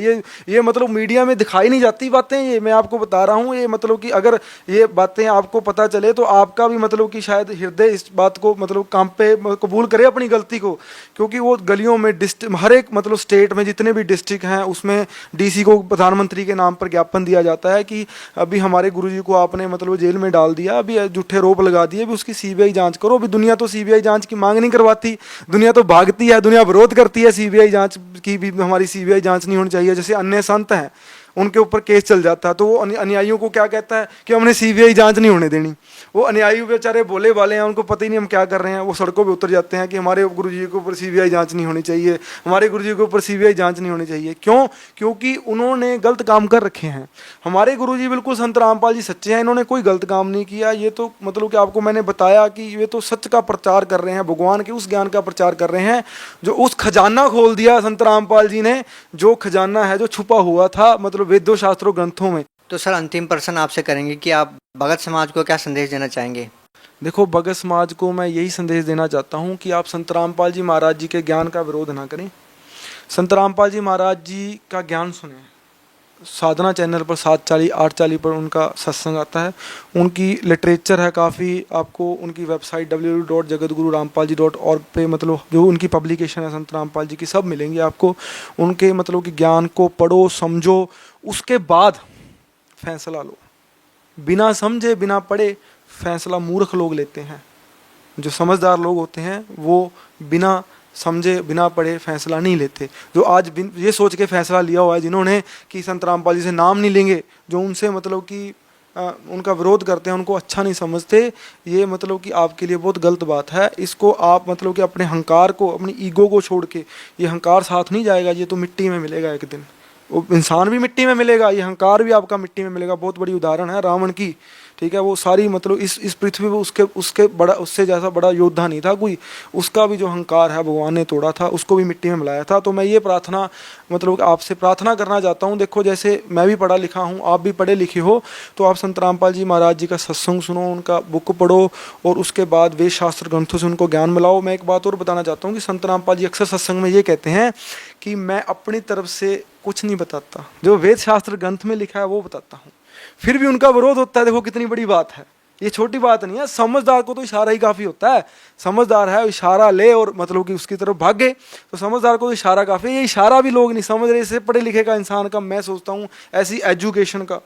ये मतलब मीडिया में दिखाई नहीं जाती बातें, ये मैं आपको बता रहा हूँ। ये मतलब कि अगर ये बातें आपको पता चले तो आपका भी मतलब कि शायद हृदय इस बात को मतलब काम पे कबूल करे अपनी गलती को, क्योंकि वो गलियों में हर एक मतलब स्टेट में जितने भी डिस्ट्रिक्ट हैं उसमें DC को प्रधानमंत्री के नाम पर ज्ञापन दिया जाता है कि अभी हमारे गुरुजी को आपने मतलब जेल में डाल दिया, अभी झूठे रोप लगा दिए, अभी उसकी CBI जांच करो। अभी दुनिया तो CBI जांच की मांग नहीं करवाती, दुनिया तो भागती है, दुनिया विरोध करती है CBI जांच की, भी हमारी CBI जांच नहीं होनी चाहिए। जैसे अन्य संत हैं उनके ऊपर केस चल जाता है तो वो अनुयायियों को क्या कहता है कि हमने CBI जांच नहीं होने देनी। वो अनुयायी बेचारे भोले वाले हैं, उनको पता ही नहीं हम क्या कर रहे हैं, वो सड़कों पे उतर जाते हैं कि हमारे गुरुजी के ऊपर CBI जांच नहीं होनी चाहिए, हमारे गुरुजी के ऊपर CBI जांच नहीं होनी चाहिए। क्यों? क्योंकि उन्होंने गलत काम कर रखे हैं। हमारे गुरुजी बिल्कुल संत रामपाल जी सच्चे हैं, इन्होंने कोई गलत काम नहीं किया। ये तो मतलब कि आपको मैंने बताया कि ये तो सच का प्रचार कर रहे हैं, भगवान के उस ज्ञान का प्रचार कर रहे हैं जो उस खजाना खोल दिया संत रामपाल जी ने, जो खजाना है जो छुपा हुआ था मतलब वेदों शास्त्रों ग्रंथों में। तो सर अंतिम प्रश्न आपसे करेंगे कि आप भगत समाज को क्या संदेश देना चाहेंगे? देखो, भगत समाज को मैं यही संदेश देना चाहता हूँ कि आप संत रामपाल जी महाराज जी के ज्ञान का विरोध ना करें। संत रामपाल जी महाराज जी का ज्ञान सुने। साधना चैनल पर 740 840 पर उनका सत्संग आता है, उनकी लिटरेचर है काफ़ी, आपको उनकी वेबसाइट www.jagatgururampalji.org पे मतलब जो उनकी पब्लिकेशन है संत रामपाल जी की सब मिलेंगी आपको। उनके मतलब कि ज्ञान को पढ़ो, समझो, उसके बाद फैसला लो। बिना समझे बिना पढ़े फैसला मूर्ख लोग लेते हैं। जो समझदार लोग होते हैं वो बिना समझे बिना पढ़े फैसला नहीं लेते। जो आज ये सोच के फैसला लिया हुआ है जिन्होंने कि संत रामपाल जी से नाम नहीं लेंगे, जो उनसे मतलब कि उनका विरोध करते हैं, उनको अच्छा नहीं समझते, ये मतलब कि आपके लिए बहुत गलत बात है। इसको आप मतलब कि अपने अहंकार को, अपनी ईगो को छोड़ के, ये अहंकार साथ नहीं जाएगा, ये तो मिट्टी में मिलेगा एक दिन। वो इंसान भी मिट्टी में मिलेगा, ये अहंकार भी आपका मिट्टी में मिलेगा। बहुत बड़ी उदाहरण है रावण की, ठीक है, वो सारी मतलब इस पृथ्वी पे उसके बड़ा, उससे जैसा बड़ा योद्धा नहीं था कोई, उसका भी जो अहंकार है भगवान ने तोड़ा था, उसको भी मिट्टी में मिलाया था। तो मैं ये प्रार्थना मतलब आपसे प्रार्थना करना चाहता हूँ। देखो, जैसे मैं भी पढ़ा लिखा हूँ, आप भी पढ़े लिखे हो, तो आप संत रामपाल जी महाराज जी का सत्संग सुनो, उनका बुक पढ़ो और उसके बाद वेद शास्त्र ग्रंथों से उनको ज्ञान मिलाओ। मैं एक बात और बताना चाहता हूँ कि संत रामपाल जी अक्सर सत्संग में ये कहते हैं कि मैं अपनी तरफ से कुछ नहीं बताता, जो वेद शास्त्र ग्रंथ में लिखा है वो बताता हूँ। फिर भी उनका विरोध होता है। देखो कितनी बड़ी बात है, ये छोटी बात नहीं है। समझदार को तो इशारा ही काफ़ी होता है। समझदार है, इशारा ले और मतलब कि उसकी तरफ भागे, तो समझदार को तो इशारा काफ़ी है। ये इशारा भी लोग नहीं समझ रहे। इससे पढ़े लिखे का इंसान का मैं सोचता हूँ ऐसी एजुकेशन का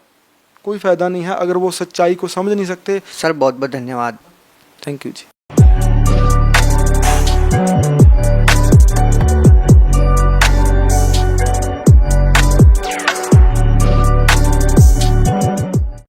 कोई फ़ायदा नहीं है अगर वो सच्चाई को समझ नहीं सकते। सर बहुत बहुत धन्यवाद। Thank you ji.